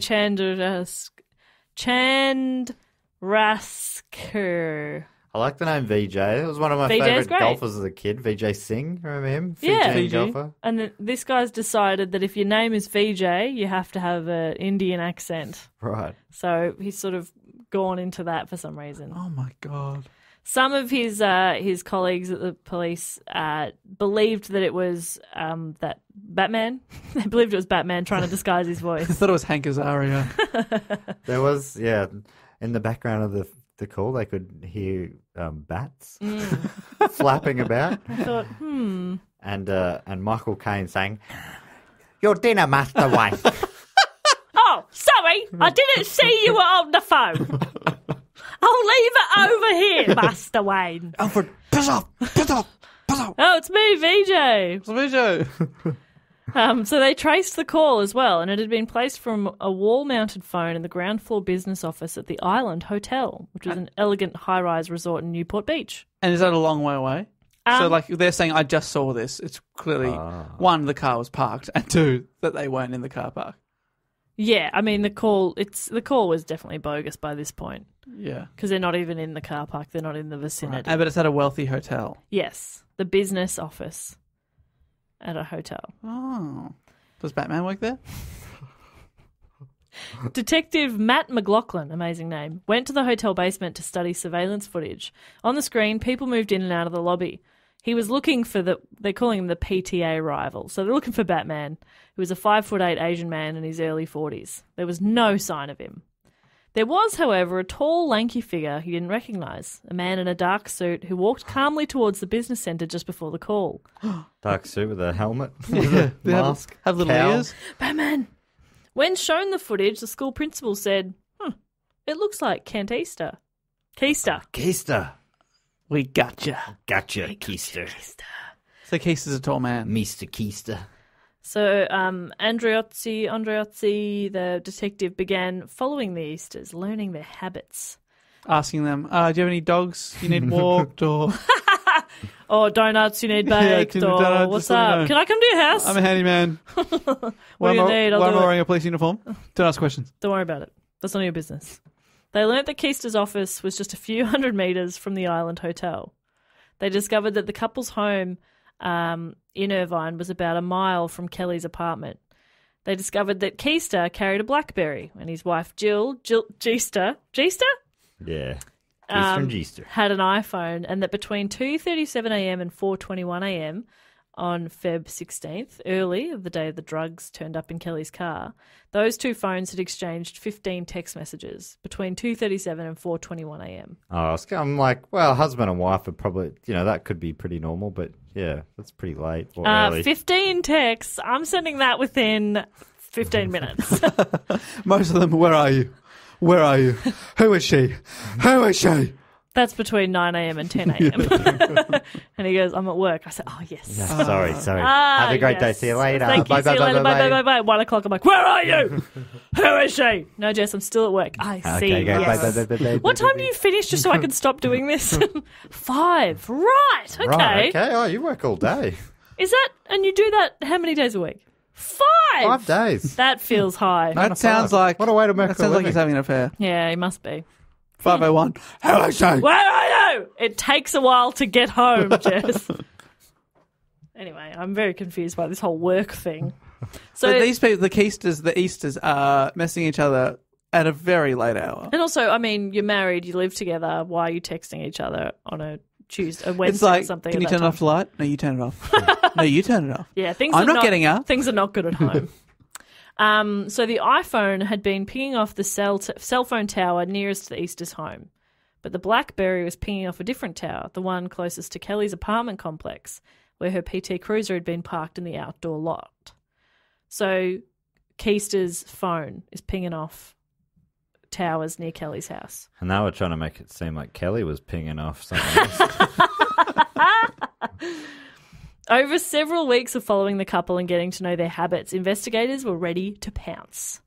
Chandrasekhar. I like the name VJ. It was one of my VJ 's favourite great. golfers as a kid. VJ Singh, remember him? Yeah. Fiji Fiji. golfer. And this guy's decided that if your name is VJ, you have to have an Indian accent. Right. So he's sort of gone into that for some reason. oh my God. Some of his colleagues at the police believed that it was that Batman. They believed it was Batman trying to disguise his I voice. thought it was Hank Azaria. There was, in the background of the call, they could hear bats flapping about. I thought, And Michael Caine saying, "Your dinner, Master Wife." oh, sorry, I didn't see you were on the phone. I'll leave it over here, Master Wayne. Alfred, piss off! Piss off! Piss off! Oh, it's me, VJ. It's a video. So they traced the call as well, and it had been placed from a wall-mounted phone in the ground floor business office at the Island Hotel, which was an elegant high-rise resort in Newport Beach. And is that a long way away? So, like, they're saying, I just saw this. It's clearly, one, the car was parked, and two, that they weren't in the car park. Yeah, I mean the call was definitely bogus by this point Yeah. because they're not even in the car park; they're not in the vicinity. But it's at a wealthy hotel. Yes, the business office at a hotel. Oh. Does Batman work there? Detective Matt McLaughlin, amazing name, went to the hotel basement to study surveillance footage. On the screen, people moved in and out of the lobby. He was looking for they're calling him the PTA rival. So they're looking for Batman, who was a 5'8" Asian man in his early 40s. There was no sign of him. There was, however, a tall, lanky figure he didn't recognise, a man in a dark suit who walked calmly towards the business centre just before the call. Dark suit with a helmet, Yeah. They mask, have little cowl. ears. Batman! When shown the footage, the school principal said, it looks like Kent Easter. Keister. Keister. We gotcha. Gotcha, Keister. So Keith is a tall man. Mr. Keister. So Andreozzi, the detective, began following the Easters, learning their habits. Asking them, do you have any dogs you need walked or... Or donuts you need baked, can you or donuts, what's just let me up? know. Can I come to your house? I'm a handyman. What do you need? I'll Why am do I it. wearing a police uniform? Don't ask questions. Don't worry about it. That's none of your business. They learnt that Keister's office was just a few hundred metres from the Island Hotel. They discovered that the couple's home in Irvine was about a mile from Kelly's apartment. They discovered that Keister carried a BlackBerry and his wife Jill Geester? Yeah. He's from Geester. Had an iPhone, and that between 2:37am and 4:21am on Feb 16th, early, the day the drugs turned up in Kelly's car, those two phones had exchanged 15 text messages between 2:37 and 4:21am. I'm like, well, husband and wife are probably, that could be pretty normal, but yeah, that's pretty late or early. 15 texts. I'm sending that within 15 minutes. Most of them, where are you? Where are you? Who is she? Who is she? That's between 9am and 10am. And he goes, I'm at work. I said, oh, yes. Yeah, sorry. Have a great day. Yes. See you later. Thank you. Bye, See bye, you bye, later. bye, Bye, bye, bye, bye. 1 o'clock. I'm like, where are you? Who is she? No, Jess, I'm still at work. I see. Okay, Yes. bye, bye, bye, bye, What bye, time do you finish just so I can stop doing this? 5. Right. Okay. Right, okay. Oh, you work all day. Is that, and you do that how many days a week? 5. 5 days. That feels high. That sounds like... What a way to make That a sounds like living. he's having an affair. Yeah, he must be. 501. Who is she? Where are you? It takes a while to get home, Jess. Anyway, I'm very confused by this whole work thing. So these people, the Easters, are messing each other at a very late hour. And also, I mean, you're married, you live together. Why are you texting each other on a Tuesday, a Wednesday It's like, or something? can you at that turn off the light? No, you turn it off. No, you turn it off. Yeah, things I'm are not getting up. Things are not good at home. So the iPhone had been pinging off the cell phone tower nearest to the Easter's home. But the BlackBerry was pinging off a different tower, the one closest to Kelly's apartment complex, where her PT Cruiser had been parked in the outdoor lot. So Keister's phone is pinging off towers near Kelly's house. And they were trying to make it seem like Kelly was pinging off something else. Over several weeks of following the couple and getting to know their habits, investigators were ready to pounce.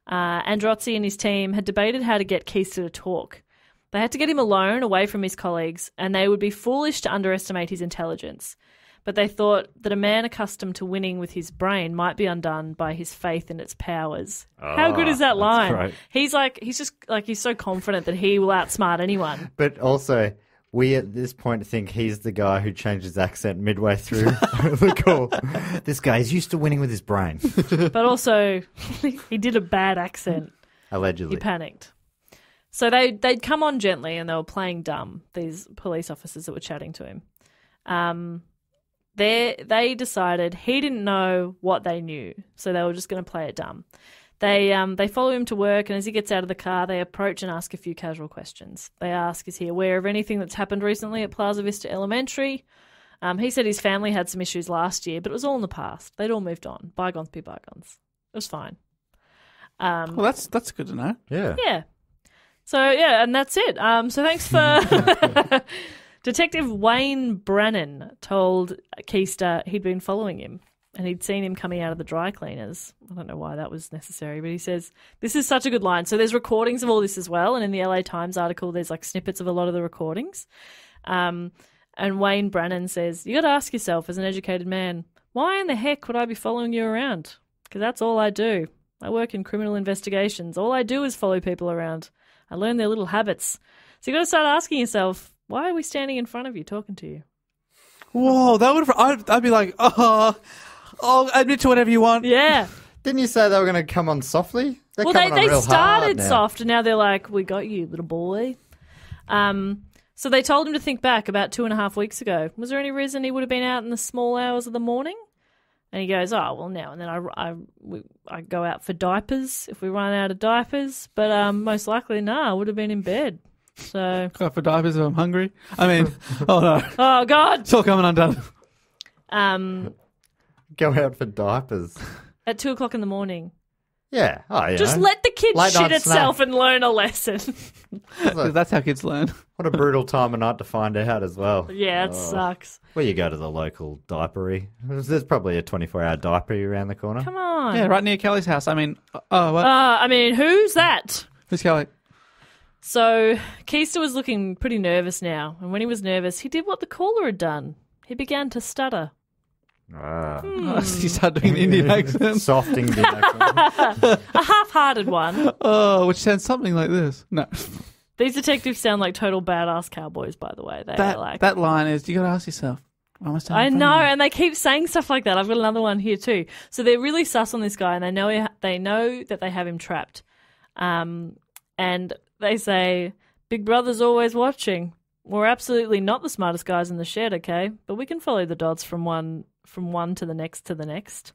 Androzzi and his team had debated how to get Keister to talk. They had to get him alone, away from his colleagues, and they would be foolish to underestimate his intelligence. But they thought that a man accustomed to winning with his brain might be undone by his faith in its powers. How good is that that's line? great. He's so confident that he will outsmart anyone. But also, we at this point think he's the guy who changed his accent midway through the call. This guy is used to winning with his brain. But also, he did a bad accent. Allegedly. He panicked. So they'd come on gently and they were playing dumb, these police officers that were chatting to him. They decided he didn't know what they knew, so they were just going to play it dumb. They follow him to work, and as he gets out of the car, they approach and ask a few casual questions. They ask, is he aware of anything that's happened recently at Plaza Vista Elementary? He said his family had some issues last year, but it was all in the past. They'd all moved on. Bygones be bygones. It was fine. Well, that's good to know. Yeah. Yeah. So, yeah, and that's it. So thanks for... Detective Wayne Brannan told Keister he'd been following him and he'd seen him coming out of the dry cleaners. I don't know why that was necessary, but he says, this is such a good line. So there's recordings of all this as well, and in the LA Times article there's like snippets of a lot of the recordings. And Wayne Brannan says, you got to ask yourself as an educated man, why in the heck would I be following you around? Because that's all I do. I work in criminal investigations. All I do is follow people around. I learn their little habits. So you got to start asking yourself, why are we standing in front of you talking to you? Whoa, that would I'd be like, I'll admit to whatever you want. Yeah. Didn't you say they were going to come on softly? They're Well, coming on they real started hard now. soft, and now they're like, we got you, little boy. So they told him to think back about 2.5 weeks ago. Was there any reason he would have been out in the small hours of the morning? And he goes, oh, well, now and then I go out for diapers if we run out of diapers. But most likely, I would have been in bed. So Go for diapers if I'm hungry. I mean, oh no. Oh, God. It's all coming undone. Go out for diapers. At 2 o'clock in the morning. Yeah. Oh, yeah. Just let the kid Late shit night itself snack. and learn a lesson. That's how kids learn. What a brutal time of night to find out as well. Yeah, it sucks. Well, you go to the local diapery. There's probably a 24-hour diapery around the corner. Come on. Yeah, right near Kelly's house. I mean, oh, what? I mean, who's that? Who's Kelly? So Keister was looking pretty nervous now, and when he was nervous, he did what the caller had done. He began to stutter. Ah. Oh, he started doing an Indian accent. Soft Indian accent. A half-hearted one. Oh, which sounds something like this. No. These detectives sound like total badass cowboys, by the way. They are like... That line is, you got to ask yourself, why am I standing I in front know, of you? and they keep saying stuff like that. I've got another one here too. So they're really sus on this guy, and they know that they have him trapped. And they say, Big Brother's always watching. We're absolutely not the smartest guys in the shed, okay? But we can follow the dots from one to the next to the next.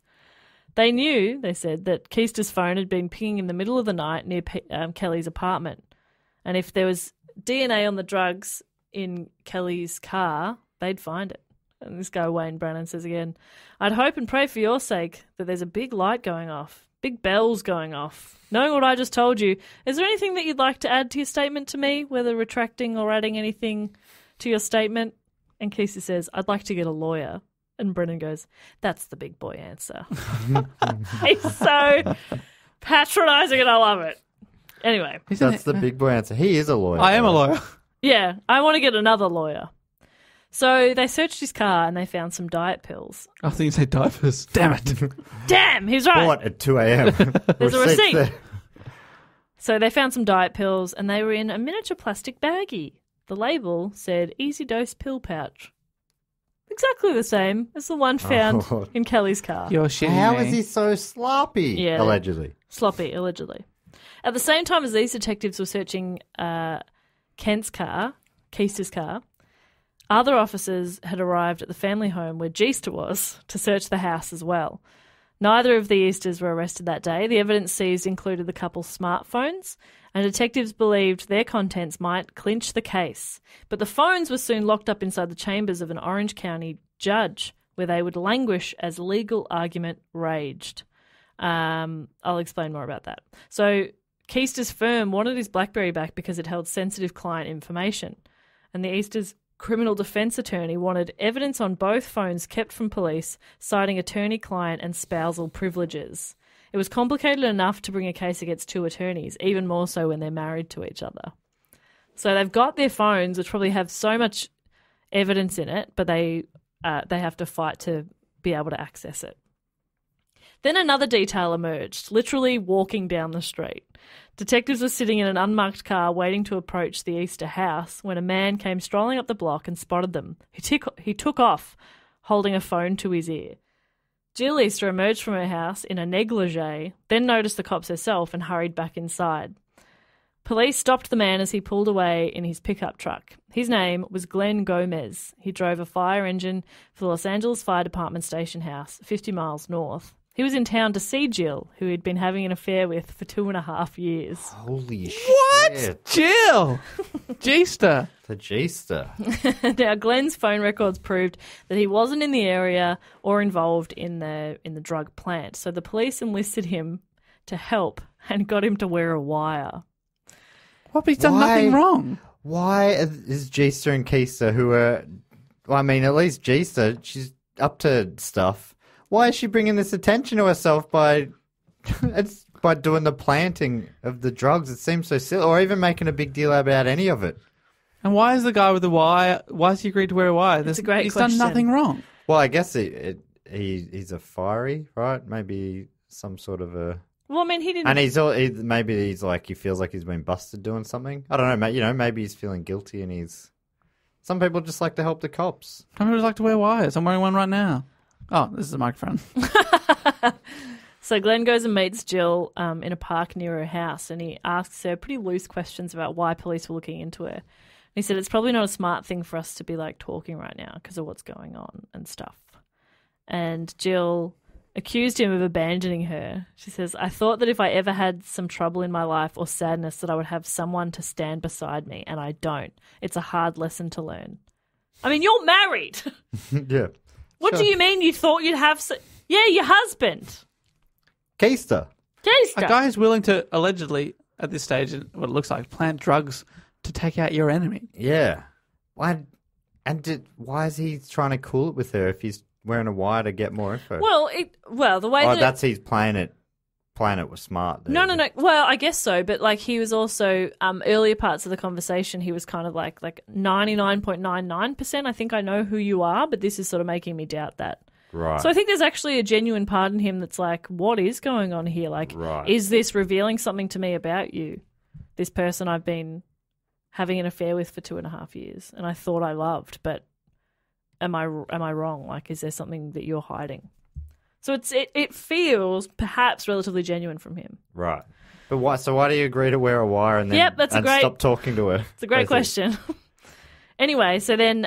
They knew, they said, that Keister's phone had been pinging in the middle of the night near Kelly's apartment. And if there was DNA on the drugs in Kelly's car, they'd find it. And this guy, Wayne Brannan, says again, I'd hope and pray for your sake that there's a big light going off, big bells going off. Knowing what I just told you, is there anything that you'd like to add to your statement to me, whether retracting or adding anything to your statement? And Keister says, I'd like to get a lawyer. And Brennan goes, that's the big boy answer. He's so patronising and I love it. Anyway. That's the big boy answer. He is a lawyer. I am a lawyer. Yeah, I want to get another lawyer. So they searched his car and they found some diet pills. I think you said diapers. Damn it. Damn, he's right. Bought at 2 a.m. There's a Receipts receipt. there. So they found some diet pills and they were in a miniature plastic baggie. The label said easy dose pill pouch. Exactly the same as the one found Oh. in Kelly's car. You're shitting How me. is he so sloppy? Yeah. Allegedly. Sloppy, allegedly. At the same time as these detectives were searching Keister's car, other officers had arrived at the family home where Keister was to search the house as well. Neither of the Easters were arrested that day. The evidence seized included the couple's smartphones, and detectives believed their contents might clinch the case. But the phones were soon locked up inside the chambers of an Orange County judge, where they would languish as legal argument raged. I'll explain more about that. So Keister's firm wanted his BlackBerry back because it held sensitive client information, and the Easter's criminal defence attorney wanted evidence on both phones kept from police, citing attorney-client and spousal privileges. It was complicated enough to bring a case against two attorneys, even more so when they're married to each other. So they've got their phones, which probably have so much evidence in it, but they have to fight to be able to access it. Then another detail emerged, literally walking down the street. Detectives were sitting in an unmarked car waiting to approach the Easter house when a man came strolling up the block and spotted them. He took off, holding a phone to his ear. Jill Easter emerged from her house in a negligee, then noticed the cops herself and hurried back inside. Police stopped the man as he pulled away in his pickup truck. His name was Glenn Gomez. He drove a fire engine for the Los Angeles Fire Department station house, 50 miles north. He was in town to see Jill, who he'd been having an affair with for 2.5 years. Holy shit. What? Jill! Jeester. The G-ster. Now, Glenn's phone records proved that he wasn't in the area or involved in the drug plant, so the police enlisted him to help and got him to wear a wire. What? But he's done nothing wrong. Why is G-ster and Keister, who are... Well, I mean, at least G-ster, she's up to stuff. Why is she bringing this attention to herself by doing the planting of the drugs? It seems so silly. Or even making a big deal about any of it. And why is the guy with the wire, why has he agreed to wear a wire? That's a great he's question. done nothing wrong. Well, I guess he's a fiery, right? Maybe some sort of a... Well, I mean, he didn't... And maybe he feels like he's been busted doing something. I don't know, maybe he's feeling guilty and he's... Some people just like to help the cops. Some people just like to wear wires. I'm wearing one right now. Oh, this is a microphone. So Glenn goes and meets Jill in a park near her house, and he asks her pretty loose questions about why police were looking into her. And he said, it's probably not a smart thing for us to be, talking right now because of what's going on and stuff. And Jill accused him of abandoning her. She says, I thought that if I ever had some trouble in my life or sadness that I would have someone to stand beside me, and I don't. It's a hard lesson to learn. I mean, you're married. Yeah. What do you mean you thought you'd have... Yeah, your husband. Keister. A guy who's willing to, allegedly, at this stage, what it looks like, plant drugs to take out your enemy. Yeah. Why is he trying to cool it with her if he's wearing a wire to get more info? Well, the way that... he's playing it was smart. No. Well, I guess so, but he was also earlier parts of the conversation. He was kind of like 99.99%. I think I know who you are, but this is sort of making me doubt that. Right. So I think there's actually a genuine part in him that's like, what is going on here? Right. Is this revealing something to me about you? This person I've been having an affair with for 2.5 years, and I thought I loved, but am I wrong? Is there something that you're hiding? So it feels perhaps relatively genuine from him. Right. But why? So why do you agree to wear a wire and then stop talking to her? It's a great question. Anyway, so then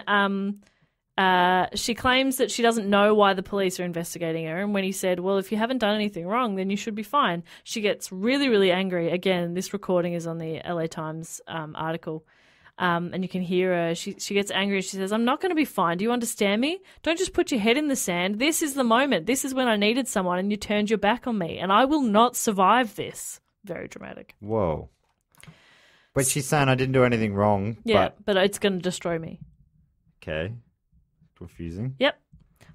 she claims that she doesn't know why the police are investigating her. And when he said, well, if you haven't done anything wrong, then you should be fine, she gets really, really angry. Again, this recording is on the LA Times article. And you can hear her. She gets angry. She says, I'm not going to be fine. Do you understand me? Don't just put your head in the sand. This is the moment. This is when I needed someone and you turned your back on me. And I will not survive this. Very dramatic. Whoa. But she's saying I didn't do anything wrong. Yeah, but it's going to destroy me. Okay. Confusing. Yep.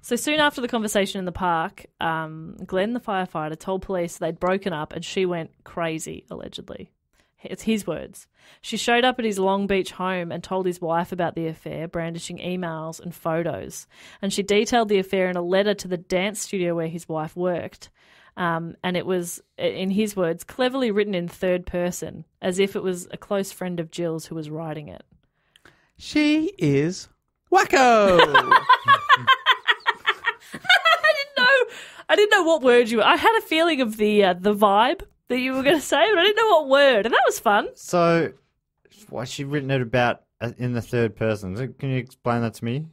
So soon after the conversation in the park, Glenn, the firefighter, told police they'd broken up and she went crazy, allegedly. It's his words. She showed up at his Long Beach home and told his wife about the affair, brandishing emails and photos. And she detailed the affair in a letter to the dance studio where his wife worked. And it was, in his words, cleverly written in third person, as if it was a close friend of Jill's who was writing it. She is wacko. I didn't know what word I had a feeling of the vibe that you were going to say, but I didn't know what word, and that was fun. So, why she written it about in the third person? Can you explain that to me?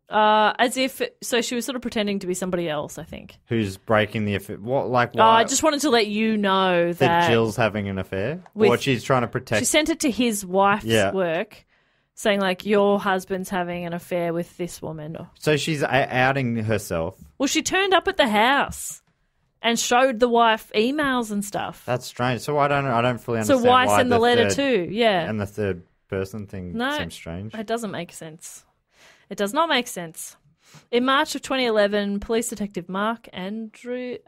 As if, so she was sort of pretending to be somebody else, I think. Who's breaking the affair? Why? I just wanted to let you know that Jill's having an affair, or she's trying to protect. She sent it to his wife's work, saying your husband's having an affair with this woman. So she's outing herself. Well, she turned up at the house. And showed the wife emails and stuff. That's strange. So I don't fully understand So why send the letter third, too? Yeah. And the third person thing seems strange. It doesn't make sense. It does not make sense. In March of 2011, police detective Mark Andriozzi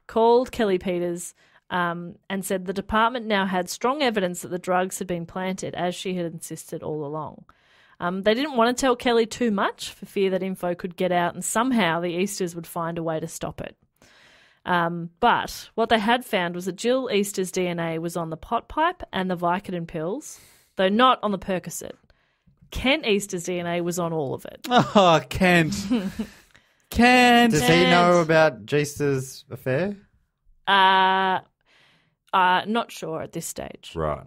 called Kelli Peters and said the department now had strong evidence that the drugs had been planted, as she had insisted all along. They didn't want to tell Kelli too much for fear that info could get out and somehow the Easters would find a way to stop it. But what they had found was that Jill Easter's DNA was on the pot pipe and the Vicodin pills, though not on the Percocet. Kent Easter's DNA was on all of it. Oh, Kent. Kent. Does he know about Jester's affair? Not sure at this stage. Right.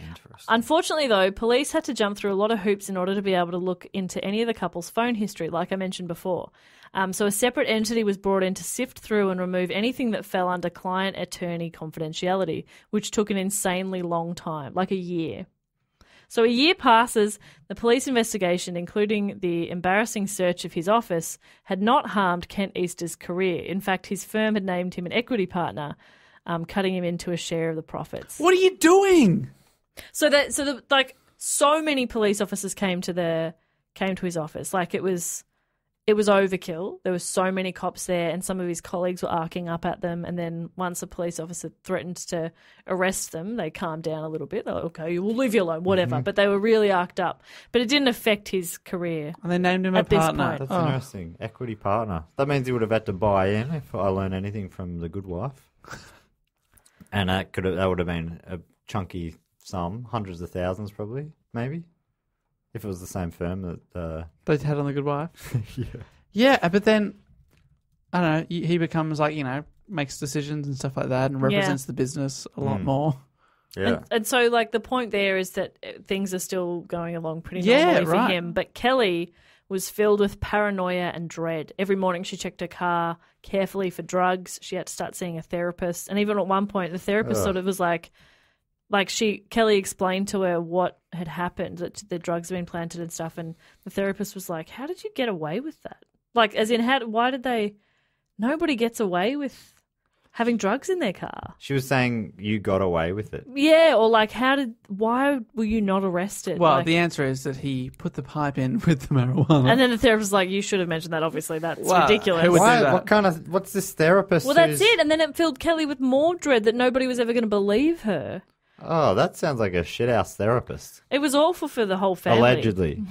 Interesting. Unfortunately, though, police had to jump through a lot of hoops in order to be able to look into any of the couple's phone history, like I mentioned before. So a separate entity was brought in to sift through and remove anything that fell under client-attorney confidentiality, which took an insanely long time, like a year. So a year passes, the police investigation, including the embarrassing search of his office, had not harmed Kent Easter's career. In fact, his firm had named him an equity partner, cutting him into a share of the profits. What are you doing? So many police officers came to his office. Like it was overkill. There were so many cops there, and some of his colleagues were arcing up at them. And then once a police officer threatened to arrest them, they calmed down a little bit. They're like, "Okay, we'll leave you alone, whatever." But they were really arced up. But it didn't affect his career. And they named him a at this partner. point. That's interesting. Equity partner. That means he would have had to buy in, if I learn anything from The Good Wife. And that would have been a chunky sum, hundreds of thousands probably, maybe, if it was the same firm that... They had on The Good Wife. Yeah. Yeah, but then, I don't know, he becomes makes decisions and stuff like that and represents the business a lot more. Yeah. And so, the point there is that things are still going along pretty normally for him. But Kelli was filled with paranoia and dread. Every morning she checked her car carefully for drugs. She had to start seeing a therapist. And even at one point, the therapist sort of was Kelli explained to her what had happened, that the drugs had been planted and stuff. And the therapist was like, "How did you get away with that?" Nobody gets away with having drugs in their car. She was saying you got away with it. Yeah, or why were you not arrested? Well, the answer is that he put the pipe in with the marijuana. And then the therapist was like, "You should have mentioned that, obviously. That's ridiculous." Who would do that? What's this therapist? Well, that's it. And then it filled Kelli with more dread that nobody was ever going to believe her. Oh, that sounds like a shithouse therapist. It was awful for the whole family. Allegedly.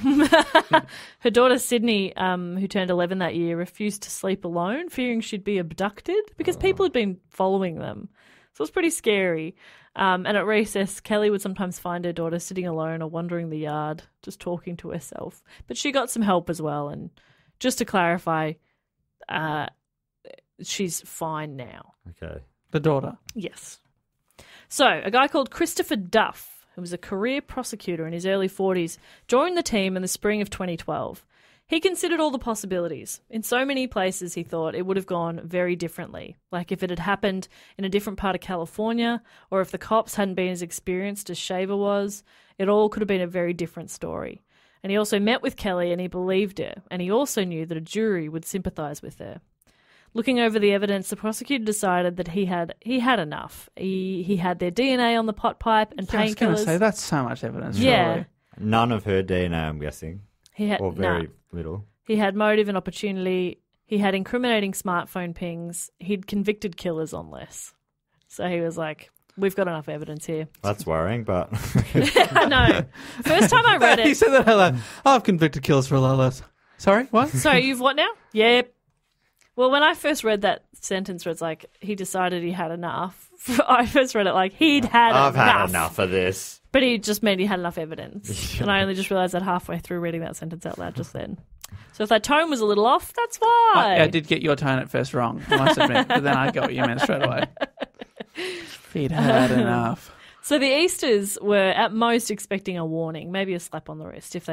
Her daughter Sydney, who turned 11 that year, refused to sleep alone, fearing she'd be abducted because people had been following them. So it was pretty scary. And at recess, Kelli would sometimes find her daughter sitting alone or wandering the yard, just talking to herself. But she got some help as well. And just to clarify, she's fine now. Okay. The daughter. Yes. So, a guy called Christopher Duff, who was a career prosecutor in his early 40s, joined the team in the spring of 2012. He considered all the possibilities. In so many places, he thought it would have gone very differently. Like if it had happened in a different part of California, or if the cops hadn't been as experienced as Shaver was, it all could have been a very different story. And he also met with Kelli and he believed her, and he also knew that a jury would sympathise with her. Looking over the evidence, the prosecutor decided that he had enough. He had their DNA on the pot pipe and painkillers. I was going to say, that's so much evidence, yeah. surely. None of her DNA, I'm guessing. Or very little. He had motive and opportunity. He had incriminating smartphone pings. He'd convicted killers on less. So he was like, we've got enough evidence here. That's worrying, but... I know. First time I read it... He said that hello. I've convicted killers for a lot less. Sorry, what? Sorry, you've what now? Yep. Well, when I first read that sentence where it's like, he decided he had enough, I first read it like, he'd had enough. I've had enough of this. But he just meant he had enough evidence. And I only just realised that halfway through reading that sentence out loud just then. So if that tone was a little off, that's why. I did get your tone at first wrong, I must admit. But then I got what you meant straight away. He'd had enough. So the Easters were at most expecting a warning, maybe a slap on the wrist if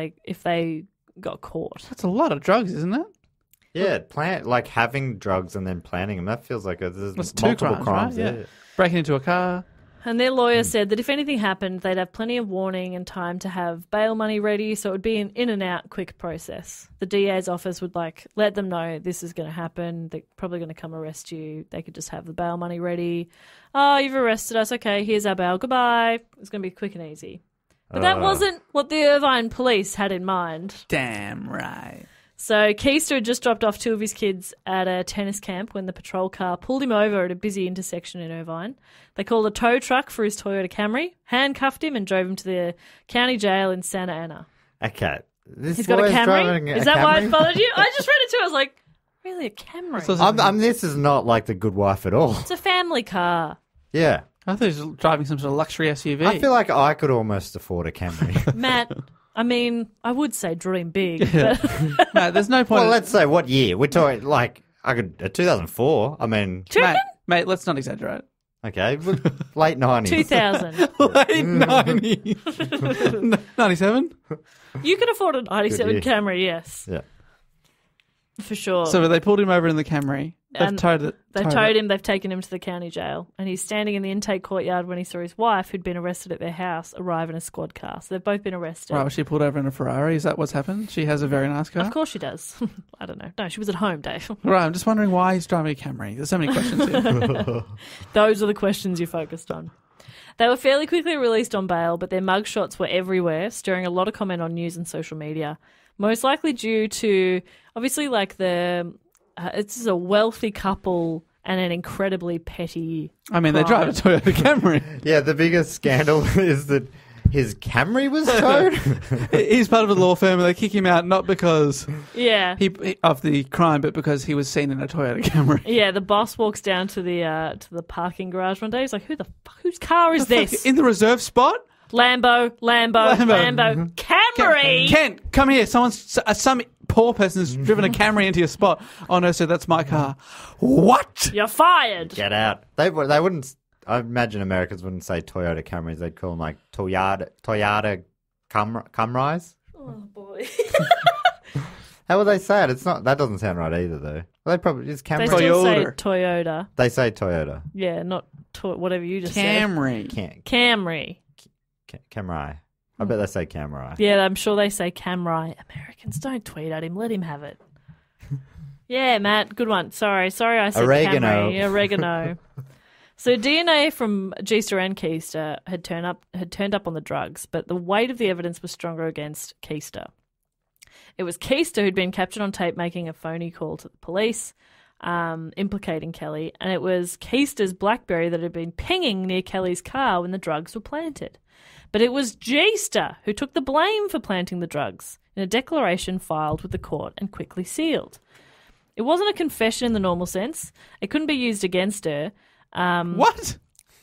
they got caught. That's a lot of drugs, isn't it? Yeah, having drugs and then planting them. That feels like there's That's multiple two crimes, crimes right? there. Yeah. Breaking into a car. And their lawyer said that if anything happened, they'd have plenty of warning and time to have bail money ready, so it would be an in and out quick process. The DA's office would let them know this is going to happen. They're probably going to come arrest you. They could just have the bail money ready. Oh, you've arrested us. Okay, here's our bail. Goodbye. It's going to be quick and easy. But that wasn't what the Irvine police had in mind. Damn right. So Keister had just dropped off 2 of his kids at a tennis camp when the patrol car pulled him over at a busy intersection in Irvine. They called a tow truck for his Toyota Camry, handcuffed him and drove him to the county jail in Santa Ana. Okay. He's got a Camry? Is that why it bothered you? I just read it too. I was like, really, a Camry? This is not like The Good Wife at all. It's a family car. Yeah. I thought he was driving some sort of luxury SUV. I feel like I could almost afford a Camry. Matt, I mean, I would say dream big, but... Matt, there's no point. Well, let's say what year? We're talking, like, 2004. I mean... Mate, let's not exaggerate. Okay, late 90s. 2000. Late 90s. 97? You can afford a 97 Good Camry, yes. Yeah. For sure. So they pulled him over in the Camry. They've towed it. They've towed him. They've taken him to the county jail. And he's standing in the intake courtyard when he saw his wife, who'd been arrested at their house, arrive in a squad car. So they've both been arrested. Right, was she pulled over in a Ferrari? Is that what's happened? She has a very nice car? Of course she does. I don't know. No, she was at home, Dave. Right, I'm just wondering why he's driving a Camry. There's so many questions here. Those are the questions you focused on. They were fairly quickly released on bail, but their mugshots were everywhere, stirring a lot of comment on news and social media. Most likely due to, obviously, like it's a wealthy couple and an incredibly petty crime. They drive a Toyota Camry. Yeah, the biggest scandal is that his Camry was towed. He's part of a law firm and they kick him out not because he of the crime, but because he was seen in a Toyota Camry. Yeah, the boss walks down to the parking garage one day. He's like, whose car is this? In the reserve spot? Lambo, Camry. Kent, come here. Some poor person's driven a Camry into your spot. Oh no, sir, that's my car. What? You're fired. Get out. They wouldn't. I imagine Americans wouldn't say Toyota Camrys. They'd call them like Toyota Camrys. Oh boy. How would they say it? It's not. That doesn't sound right either, though. They probably is Camry. They still say Toyota. They say Toyota. Yeah, not whatever you just Camry. said. Camry. Camry. I bet they say Camry. Yeah, I'm sure they say Camry. Americans, don't tweet at him. Let him have it. Yeah, Matt, good one. Sorry I said Oregano. Camry. Oregano. So DNA from Geister and Keister had turned up on the drugs, but the weight of the evidence was stronger against Keister. It was Keister who'd been captured on tape making a phony call to the police, implicating Kelli, and it was Keister's BlackBerry that had been pinging near Kelli's car when the drugs were planted. But it was Geister who took the blame for planting the drugs in a declaration filed with the court and quickly sealed. It wasn't a confession in the normal sense. It couldn't be used against her. What?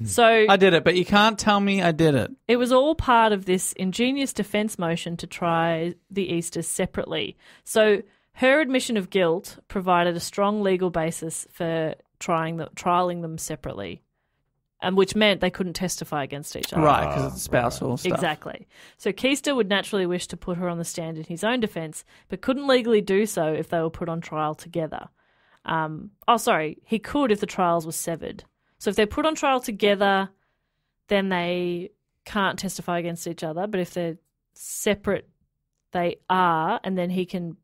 So I did it, but you can't tell me I did it. It was all part of this ingenious defence motion to try the Easters separately. So her admission of guilt provided a strong legal basis for trialling them separately, and which meant they couldn't testify against each other. Right, because it's spousal stuff. Exactly. So Keister would naturally wish to put her on the stand in his own defence, but couldn't legally do so if they were put on trial together. He could if the trials were severed. So if they're put on trial together, then they can't testify against each other. But if they're separate, they are, and then he can...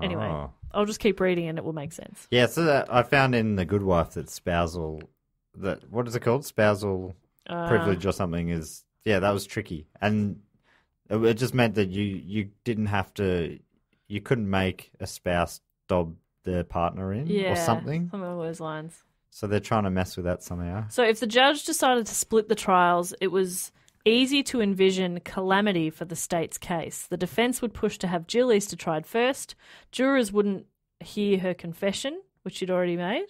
Anyway, I'll just keep reading and it will make sense. Yeah, so that I found in The Good Wife that spousal... what is it called? Spousal privilege or something is... Yeah, that was tricky. And it just meant that you didn't have to... You couldn't make a spouse dob their partner in or something. Something along those lines. So they're trying to mess with that somehow. So if the judge decided to split the trials, it was easy to envision calamity for the state's case. The defence would push to have Jill Easter tried first. Jurors wouldn't hear her confession, which she'd already made,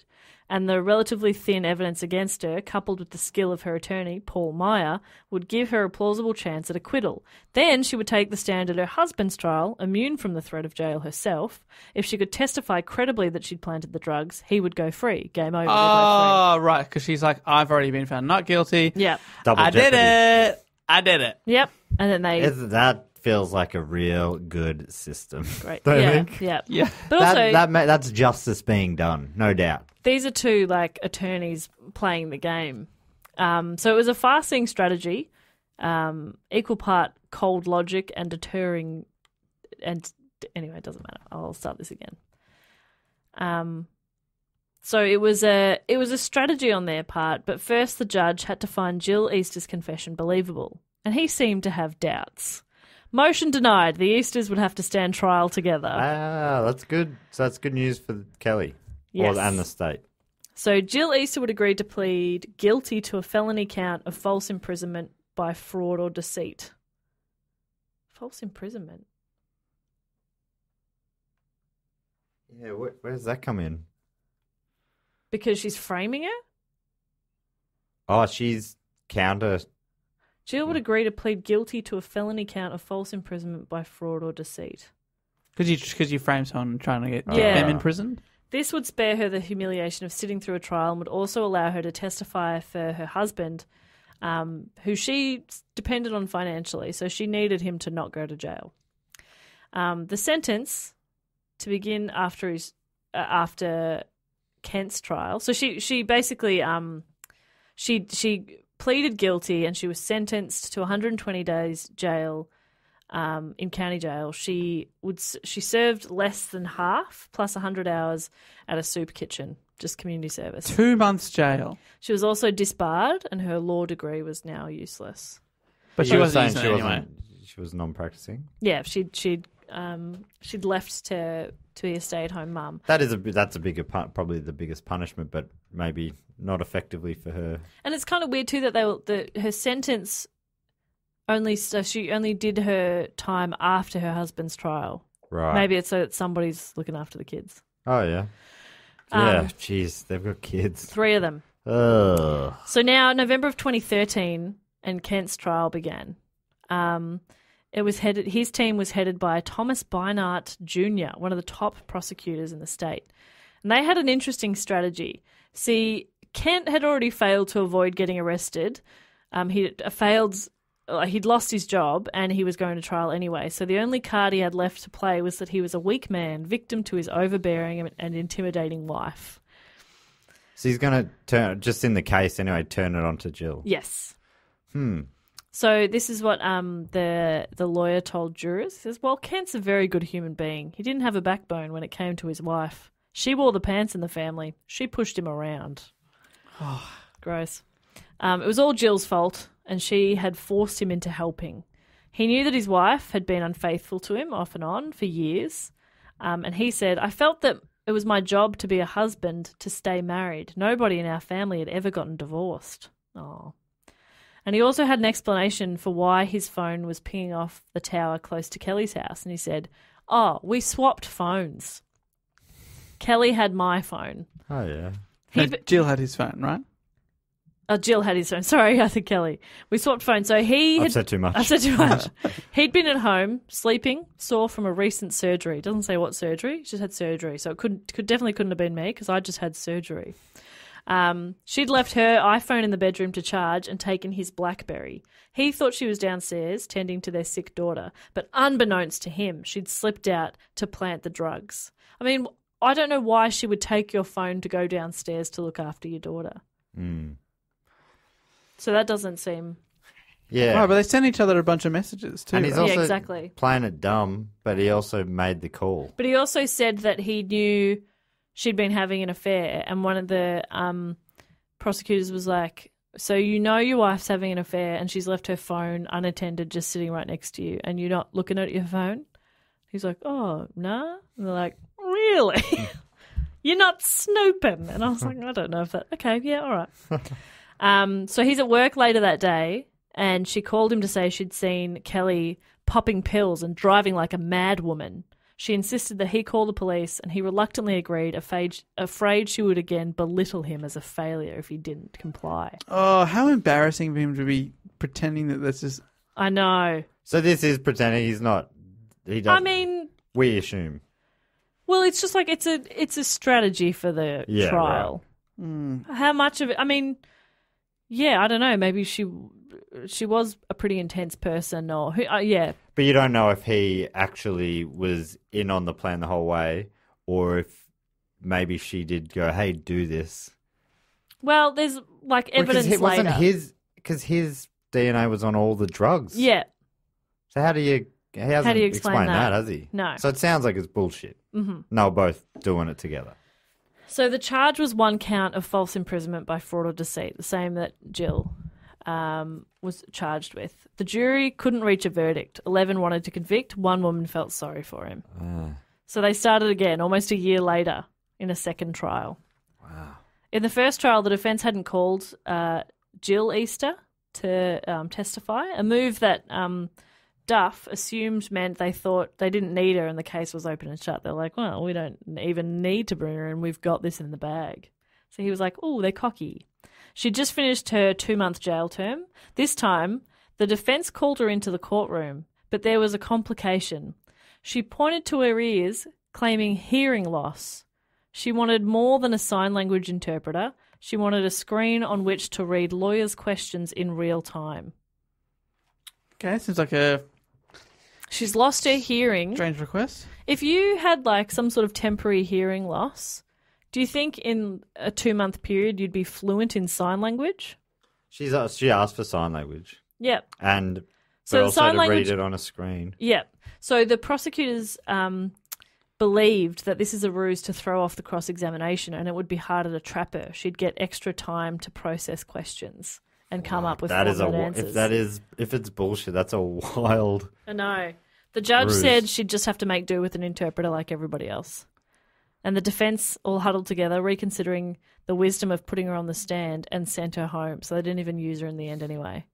and the relatively thin evidence against her, coupled with the skill of her attorney, Paul Meyer, would give her a plausible chance at acquittal. Then she would take the stand at her husband's trial, immune from the threat of jail herself. If she could testify credibly that she'd planted the drugs, he would go free. Game over. Oh, right, because she's like, I've already been found not guilty. Yep. Double I jeopardy. did it. Yep. And then they... That feels like a real good system. Great. Don't you Yeah, think? yeah. Yeah. But also... That's justice being done, no doubt. These are two, like, attorneys playing the game. So it was a far-seeing strategy, equal part cold logic and deterring. And anyway, it doesn't matter. I'll start this again. So it was a strategy on their part, but first the judge had to find Jill Easter's confession believable, and he seemed to have doubts. Motion denied. The Easters would have to stand trial together. Ah, that's good. So that's good news for Kelly. Yes. And the state. So Jill Easter would agree to plead guilty to a felony count of false imprisonment by fraud or deceit. False imprisonment? Yeah, where does that come in? Because she's framing her? Oh, she's counter. Jill would agree to plead guilty to a felony count of false imprisonment by fraud or deceit. Because you frame someone trying to get Yeah. them imprisoned? This would spare her the humiliation of sitting through a trial and would also allow her to testify for her husband, who she depended on financially, so she needed him to not go to jail. The sentence to begin after Kent's trial. So she basically she pleaded guilty and she was sentenced to 120 days jail in county jail. She served less than half plus 100 hours at a soup kitchen, just community service. 2 months jail. She was also disbarred and her law degree was now useless. But she You were wasn't saying using it anyway. she was non-practicing. Yeah, she'd left to be a stay-at-home mum. That's a bigger probably the biggest punishment, but maybe not effectively for her. And it's kind of weird too that her sentence she only did her time after her husband's trial. Right. Maybe it's so that somebody's looking after the kids. Oh yeah. Yeah. Jeez, they've got kids. 3 of them. Ugh. So now November of 2013, and Kent's trial began. His team was headed by Thomas Beinart Jr., one of the top prosecutors in the state. And they had an interesting strategy. See, Kent had already failed to avoid getting arrested. He'd lost his job and he was going to trial anyway. So the only card he had left to play was that he was a weak man, victim to his overbearing and intimidating wife. So he's going to just in the case anyway, turn it on to Jill. Yes. So this is what the lawyer told jurors. He says, well, Kent's a very good human being. He didn't have a backbone when it came to his wife. She wore the pants in the family. She pushed him around. Oh, gross. It was all Jill's fault, and she had forced him into helping. He knew that his wife had been unfaithful to him off and on for years, and he said, I felt that it was my job to be a husband to stay married. Nobody in our family had ever gotten divorced. Oh. And he also had an explanation for why his phone was pinging off the tower close to Kelly's house. And he said, we swapped phones. Kelly had my phone. Oh, yeah. Jill had his phone, right? Jill had his phone. Sorry, I think Kelly. We swapped phones. So I've said too much. I've said too much. He'd been at home, sleeping, sore from a recent surgery. It doesn't say what surgery. She just had surgery. So it definitely couldn't have been me because I just had surgery. She'd left her iPhone in the bedroom to charge and taken his BlackBerry. He thought she was downstairs tending to their sick daughter, but unbeknownst to him, she'd slipped out to plant the drugs. I mean, I don't know why she would take your phone to go downstairs to look after your daughter. So that doesn't seem... Yeah. Right, but they sent each other a bunch of messages too. And he's right? also exactly. playing it dumb, but he also made the call. But he also said that he knew she'd been having an affair, and one of the prosecutors was like, so you know your wife's having an affair and she's left her phone unattended just sitting right next to you and you're not looking at your phone? He's like, oh, nah. And they're like, really? You're not snooping? And I was like, I don't know if that... Okay, yeah, all right. So he's at work later that day and she called him to say she'd seen Kelly popping pills and driving like a mad woman. She insisted that he call the police and he reluctantly agreed, afraid she would again belittle him as a failure if he didn't comply. Oh, how embarrassing for him to be pretending that this is... I know. So this is pretending he's not... He doesn't, I mean... We assume. Well, it's just like it's a strategy for the trial. Right. How much of it... I mean, yeah, I don't know. Maybe she was a pretty intense person or... yeah. But you don't know if he actually was in on the plan the whole way or if maybe she did go, hey, do this. Well, there's like evidence It wasn't later. because his DNA was on all the drugs. Yeah. So how do you? He hasn't you explain explained that? that, has he? No. So it sounds like it's bullshit. Mm-hmm. No, both doing it together. So the charge was 1 count of false imprisonment by fraud or deceit, the same that Jill was charged with. The jury couldn't reach a verdict. 11 wanted to convict. 1 woman felt sorry for him. So they started again almost a year later in a second trial. Wow. In the first trial, the defence hadn't called Jill Easter to testify, a move that Duff assumed meant they thought they didn't need her and the case was open and shut. They're like, well, we don't even need to bring her in. We've got this in the bag. So he was like, oh, they're cocky. She'd just finished her 2-month jail term. This time, the defence called her into the courtroom, but there was a complication. She pointed to her ears, claiming hearing loss. She wanted more than a sign language interpreter. She wanted a screen on which to read lawyers' questions in real time. Okay, seems like a She's lost her hearing. strange request. If you had like some sort of temporary hearing loss, do you think in a 2-month period you'd be fluent in sign language? She asked for sign language Yep. and So but the also sign to language- read it on a screen. Yep. So the prosecutors believed that this is a ruse to throw off the cross-examination and it would be harder to trap her. She'd get extra time to process questions and come up with That is format answers. if it's bullshit, that's a wild. I know. The judge Ruse. said she'd just have to make do with an interpreter like everybody else. And the defence all huddled together, reconsidering the wisdom of putting her on the stand and sent her home. So they didn't even use her in the end anyway.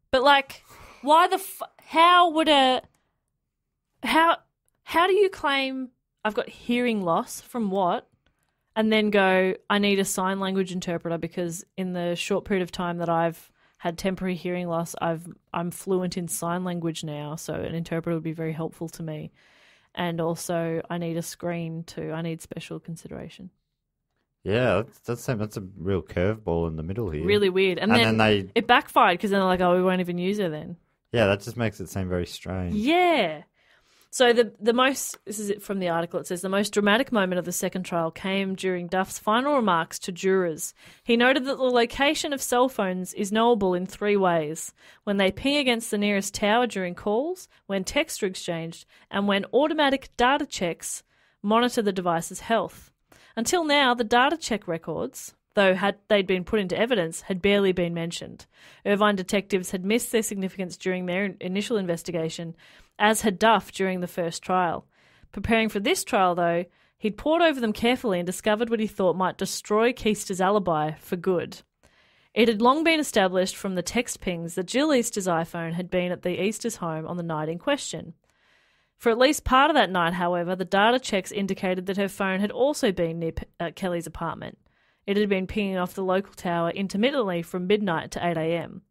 But, like, why the how would a... How do you claim I've got hearing loss from what? And then go, I need a sign language interpreter because in the short period of time that I've had temporary hearing loss, I'm fluent in sign language now, so an interpreter would be very helpful to me. And also, I need a screen too. I need special consideration. Yeah, that's a real curveball in the middle here. Really weird. And then they it backfired because then they're like, oh, we won't even use her then. yeah, that just makes it seem very strange. Yeah. So the most, this is it from the article, it says, the most dramatic moment of the second trial came during Duff's final remarks to jurors. He noted that the location of cell phones is knowable in 3 ways: when they ping against the nearest tower during calls, when texts are exchanged, and when automatic data checks monitor the device's health. Until now, the data check records, though they'd been put into evidence, had barely been mentioned. Irvine detectives had missed their significance during their initial investigation, as had Duff during the first trial. Preparing for this trial, though, he'd pored over them carefully and discovered what he thought might destroy Keister's alibi for good. It had long been established from the text pings that Jill Easter's iPhone had been at the Easter's home on the night in question. For at least part of that night, however, the data checks indicated that her phone had also been near Kelly's apartment. It had been pinging off the local tower intermittently from midnight to 8 a.m.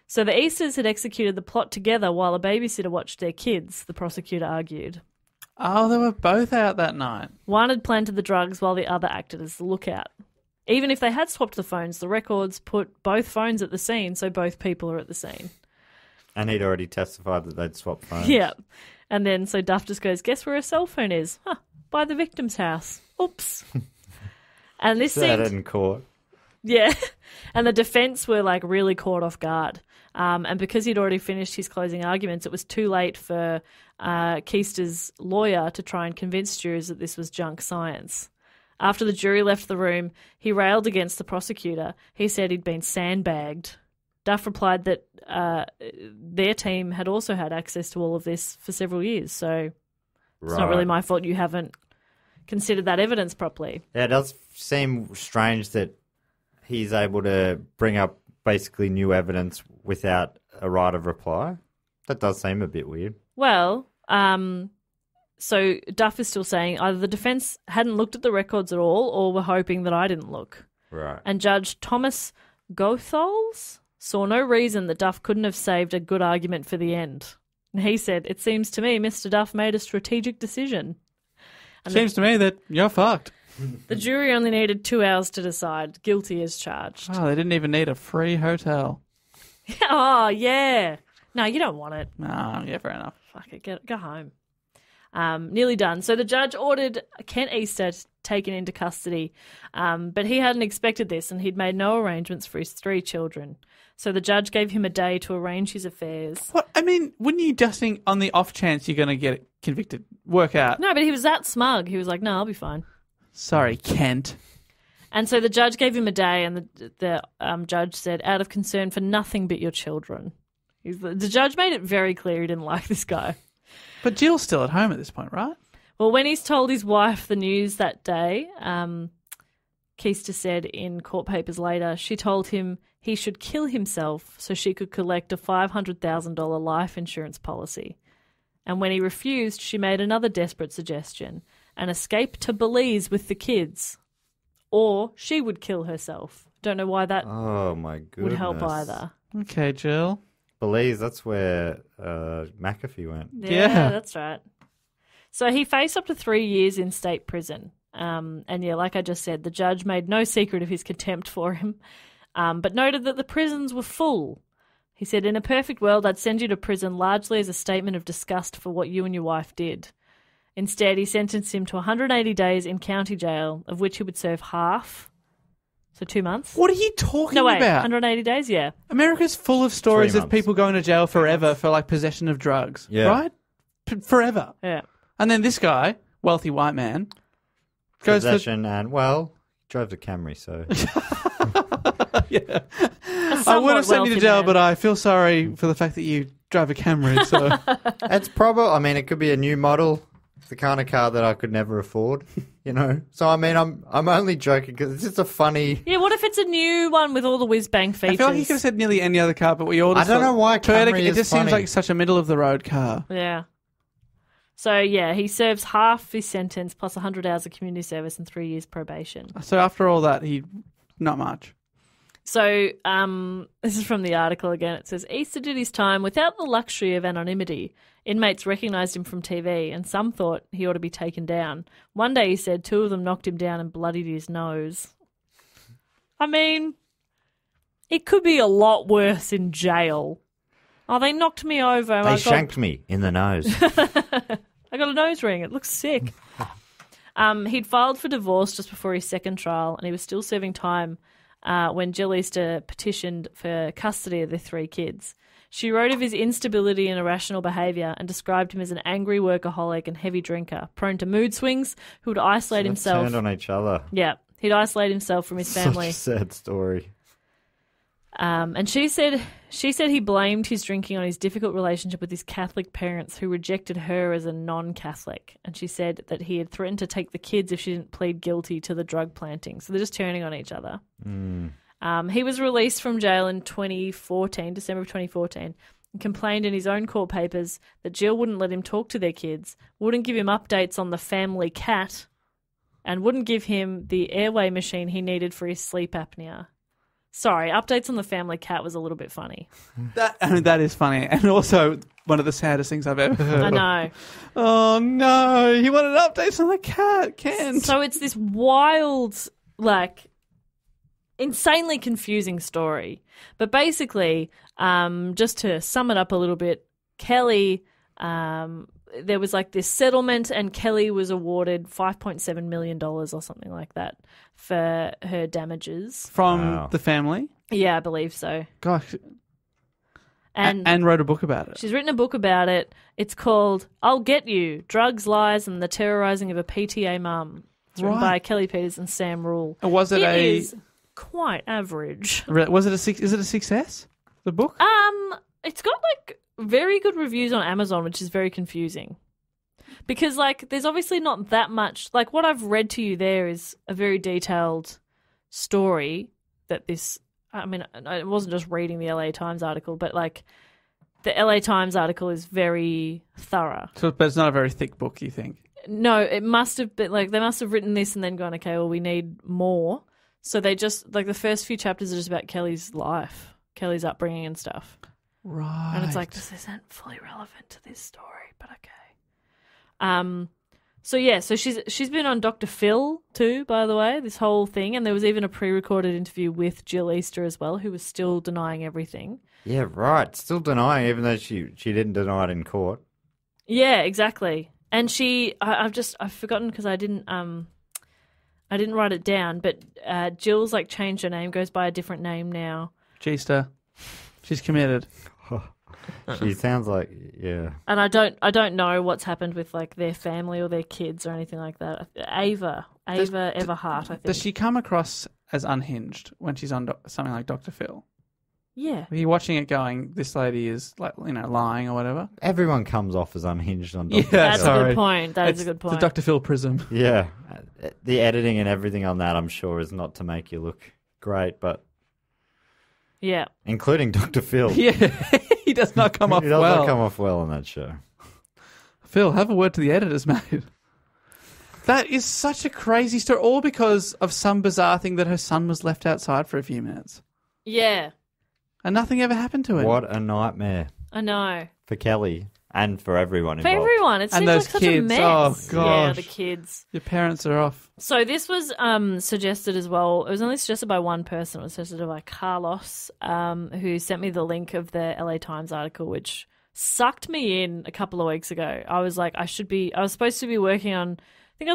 So the Easters had executed the plot together while a babysitter watched their kids, the prosecutor argued. Oh, they were both out that night. One had planted the drugs while the other acted as the lookout. Even if they had swapped the phones, the records put both phones at the scene, so both people are at the scene. And he'd already testified that they'd swapped phones. Yeah. And then so Duff just goes, guess where her cell phone is? Huh, by the victim's house. Oops. And this Said seemed... it in court. Yeah. And the defence were like really caught off guard. And because he'd already finished his closing arguments, it was too late for Keister's lawyer to try and convince jurors that this was junk science. After the jury left the room, he railed against the prosecutor. He said he'd been sandbagged. Duff replied that their team had also had access to all of this for several years, so it's not really my fault you haven't considered that evidence properly. Yeah, it does seem strange that he's able to bring up basically new evidence without a right of reply. That does seem a bit weird. Well, so Duff is still saying either the defence hadn't looked at the records at all or were hoping that I didn't look. Right. And Judge Thomas Gotholz saw no reason that Duff couldn't have saved a good argument for the end. And he said, it seems to me Mr. Duff made a strategic decision. And Seems to me that you're fucked. the jury only needed 2 hours to decide, guilty as charged. Oh, they didn't even need a free hotel. Oh, yeah. No, you don't want it. No, yeah, fair enough. Fuck it, go home. Nearly done. So the judge ordered Kent Easter taken into custody, but he hadn't expected this, and he'd made no arrangements for his 3 children. So the judge gave him a day to arrange his affairs. What? I mean, wouldn't you just think on the off chance you're going to get convicted, work out? No, but he was that smug. He was like, no, I'll be fine. Sorry, Kent. And so the judge gave him a day, and the judge said, out of concern for nothing but your children. The judge made it very clear he didn't like this guy. But Jill's still at home at this point, right? Well, when he's told his wife the news that day, Keister said in court papers later, she told him he should kill himself so she could collect a $500,000 life insurance policy. And when he refused, she made another desperate suggestion, an escape to Belize with the kids. Or she would kill herself. Don't know why that Oh, my goodness. would help either. Okay, Jill. Belize, that's where McAfee went. Yeah, that's right. So he faced up to 3 years in state prison. And yeah, like I just said, the judge made no secret of his contempt for him, but noted that the prisons were full. He said, in a perfect world, I'd send you to prison largely as a statement of disgust for what you and your wife did. Instead, he sentenced him to 180 days in county jail, of which he would serve half. So 2 months. What are you talking No, wait, about? 180 days, yeah. America's full of stories 3 of months. people going to jail forever for like possession of drugs. Yeah. Right? Forever. Yeah. And then this guy, wealthy white man, goes Possession and, well, drove the Camry, so... yeah. I would have sent you to jail, but I feel sorry for the fact that you drive a Camry. So It's probably, I mean, it could be a new model. It's the kind of car that I could never afford, you know? So, I mean, I'm only joking because it's just a funny... Yeah, what if it's a new one with all the whiz-bang features? I feel like you could have said nearly any other car, but we all just I don't thought know why Toyota, Camry it is just seems funny. like such a middle-of-the-road car. Yeah. So, yeah, he serves half his sentence plus 100 hours of community service and 3 years probation. So after all that, not much. So, this is from the article again. It says, Easter did his time without the luxury of anonymity. Inmates recognised him from TV, and some thought he ought to be taken down. One day, he said, 2 of them knocked him down and bloodied his nose. I mean, it could be a lot worse in jail. Oh, they knocked me over. They shanked me in the nose. I got a nose ring. It looks sick. He'd filed for divorce just before his second trial, and he was still serving time when Jill Easter petitioned for custody of the 3 kids. She wrote of his instability and irrational behaviour and described him as an angry workaholic and heavy drinker, prone to mood swings, who would isolate himself. Turned on each other. Yeah, he'd isolate himself from his family. Such a sad story. And she said he blamed his drinking on his difficult relationship with his Catholic parents who rejected her as a non-Catholic. And she said that he had threatened to take the kids if she didn't plead guilty to the drug planting. So they're just turning on each other. He was released from jail in December of 2014, and complained in his own court papers that Jill wouldn't let him talk to their kids, wouldn't give him updates on the family cat, and wouldn't give him the airway machine he needed for his sleep apnea. Sorry, updates on the family cat was a little bit funny. That is funny. And also one of the saddest things I've ever heard. I know. Oh, no. He wanted updates on the cat, Ken. So it's this wild, like, insanely confusing story. But basically, just to sum it up a little bit, Kelli, there was like this settlement and Kelli was awarded $5.7 million or something like that for her damages. From the family? Yeah, I believe so. Gosh. And wrote a book about it. she's written a book about it. It's called I'll Get You, Drugs, Lies and the Terrorising of a PTA Mum. It's written by Kelli Peters and Sam Rule. Was it is quite average. Was it is it a success, the book? It's got like very good reviews on Amazon, which is very confusing. Because like there's obviously not that much, like what I've read to you there is a very detailed story that this, I mean, I wasn't just reading the LA Times article, but like the LA Times article is very thorough. But it's not a very thick book, you think? No, it must have been like they must have written this and then gone, okay, well, we need more. So they just like the first few chapters are just about Kelly's life, Kelly's upbringing and stuff. Right. And it's like, this isn't fully relevant to this story, but okay. So yeah, so she's been on Dr. Phil too, by the way, this whole thing, and there was even a pre-recorded interview with Jill Easter as well, who was still denying everything. Yeah, right. Still denying, even though she didn't deny it in court. Yeah, exactly. And I've forgotten because I didn't write it down, but Jill's like changed her name, goes by a different name now. G-Star. She's committed. She sounds like, yeah. And I don't know what's happened with like their family or their kids or anything like that. Ava Everhart, I think. Does she come across as unhinged when she's on something like Dr. Phil? Yeah. Are you watching it going, this lady is like, lying or whatever? Everyone comes off as unhinged on Dr. That's Phil. a good point. That is a good point. The Dr. Phil prism. Yeah. The editing and everything on that, I'm sure, is not to make you look great, but... Yeah. Including Dr. Phil. Yeah, he does not come off He does well. not come off well on that show. Phil, have a word to the editors, mate. That is such a crazy story, all because of some bizarre thing that her son was left outside for a few minutes. Yeah. And nothing ever happened to him. What a nightmare. I know. For Kelly and for everyone For involved. everyone. It And seems those like such kids. a mess. Oh, Yeah, gosh. the kids. Your parents are off. So this was suggested as well. It was only suggested by one person. It was suggested by Carlos, who sent me the link of the LA Times article, which sucked me in a couple of weeks ago. I was like, I was supposed to be working on my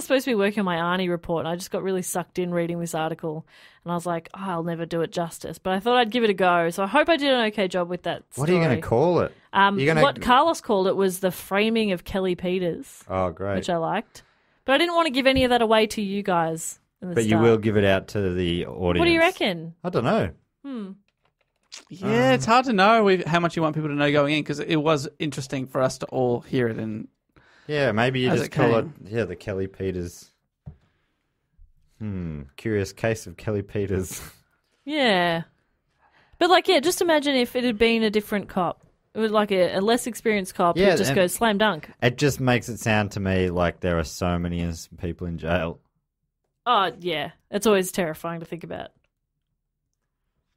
Arnie report, and I just got really sucked in reading this article. And I was like, I'll never do it justice. But I thought I'd give it a go. So I hope I did an okay job with that story. What are you going to call it? What Carlos called it was the framing of Kelli Peters, Oh, great. which I liked. But I didn't want to give any of that away to you guys in the But you start. will give it out to the audience. What do you reckon? I don't know. Yeah, it's hard to know how much you want people to know going in, because it was interesting for us to all hear it. And Yeah, maybe you As just it call came. it, the Kelli Peters. Curious case of Kelli Peters. Yeah. But, just imagine if it had been a different cop. It was like a less experienced cop Yeah, who just and- goes slam dunk. It just makes it sound to me like there are so many innocent people in jail. Oh, yeah. It's always terrifying to think about.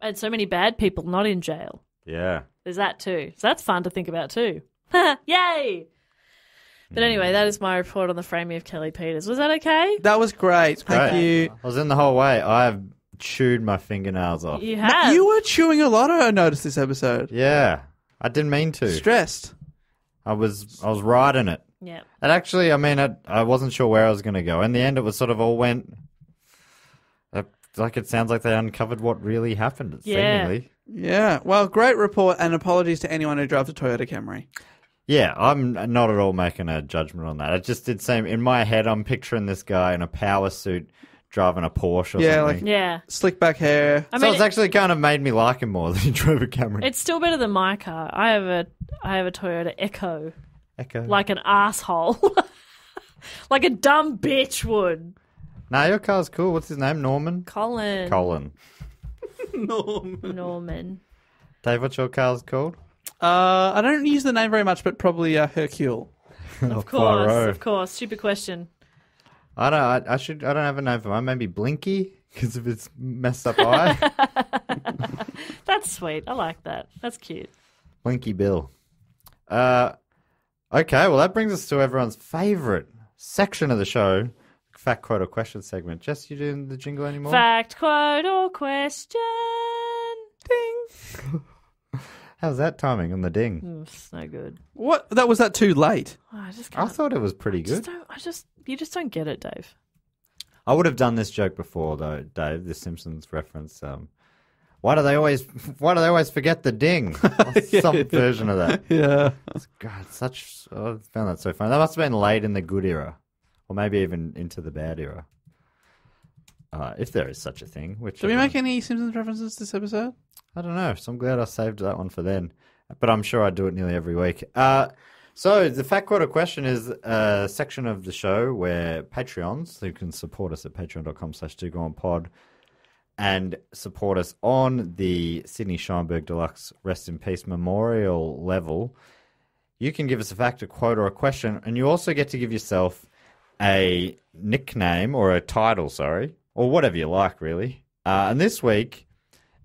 And so many bad people not in jail. Yeah. There's that too. So that's fun to think about too. Yay! But anyway, that is my report on the framing of Kelli Peters. Was that okay? that was great. Thank Great. you. I was in the whole way. I've chewed my fingernails off. You Matt, have. you were chewing a lot, I noticed this episode. Yeah. I didn't mean to. Stressed. I was riding it. Yeah. And actually, I wasn't sure where I was going to go. In the end, it was sort of all went... like it sounds like they uncovered what really happened, Yeah. seemingly. Yeah. Well, great report, and apologies to anyone who drives a Toyota Camry. Yeah, I'm not at all making a judgment on that. It just did seem... In my head, I'm picturing this guy in a power suit driving a Porsche or Yeah, something. Yeah. Slick back hair. I So mean, it's actually kind of made me like him more than he drove a Camry. it's still better than my car. I have a Toyota Echo. Echo. Like an asshole. Like a dumb bitch would. Nah, your car's cool. What's his name? Norman? Colin. Norman. Dave, what's your car's called? I don't use the name very much, but probably Hercule. Of course. Stupid question. I don't have a name for mine. Maybe Blinky, because of its messed up eye. That's sweet. I like that. That's cute. Blinky Bill. Okay, well, that brings us to everyone's favourite section of the show, fact, quote, or question segment. Jess, you doing the jingle anymore? Fact, quote, or question. Ding. How's that timing on the ding? It's no good. What? Was that too late? Oh, I just I can't. thought it was pretty good. You just don't get it, Dave. I would have done this joke before, though, Dave. The Simpsons reference. Why do they always forget the ding? Some version of that. Yeah. God, I found that so funny. That must have been late in the good era, or maybe even into the bad era, if there is such a thing. Which Did we make any Simpsons references this episode? I don't know. So I'm glad I saved that one for then. But I'm sure I do it nearly every week. So the fact quarter question is a section of the show where Patreons, who can support us at patreon.com/dogoonpod and support us on the Sydney Scheinberg Deluxe Rest in Peace Memorial level, you can give us a fact, a quote, or a question, and you also get to give yourself a nickname or a title, or whatever you like, really. And this week,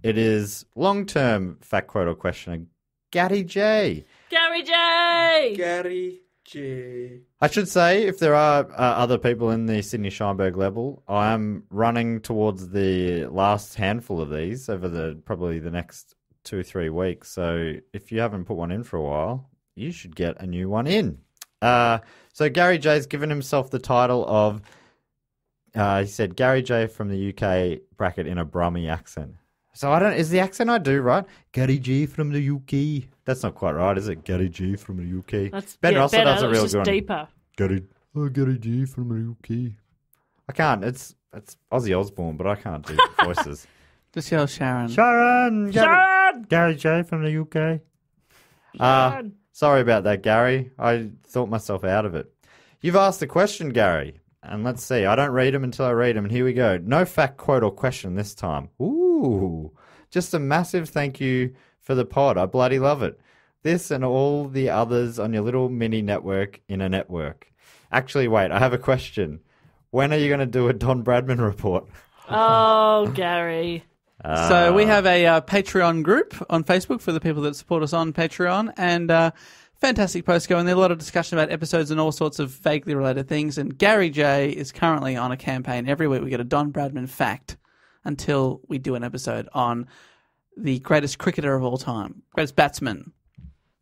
it is long-term fact, quote, or question, Gary J. Gary J! Gary J. I should say, if there are other people in the Sydney Scheinberg level, I am running towards the last handful of these over probably the next 2-3 weeks. So if you haven't put one in for a while, you should get a new one in. So Gary J's given himself the title of, he said, Gary J from the UK, bracket, in a Brummy accent. So is the accent I do right? Gary G from the UK. That's not quite right, is it? Gary G from the UK. That's Ben Russell better. does a real It's good just one. deeper. Gary G from the UK. I can't. It's Ozzy Osbourne, but I can't do voices. Just yell Sharon. Sharon! Gary J from the UK. Sorry about that, Gary. I thought myself out of it. You've asked the question, Gary. And let's see. I don't read them until I read them. And here we go. No fact, quote, or question this time. Ooh. Just a massive thank you for the pod. I bloody love it. This and all the others on your little mini network in a network. Actually, wait. I have a question. When are you going to do a Don Bradman report? Oh, Gary. So we have a Patreon group on Facebook for the people that support us on Patreon, and fantastic posts going there. A lot of discussion about episodes and all sorts of vaguely related things. And Gary J is currently on a campaign. Every week we get a Don Bradman fact until we do an episode on the greatest cricketer of all time, greatest batsman.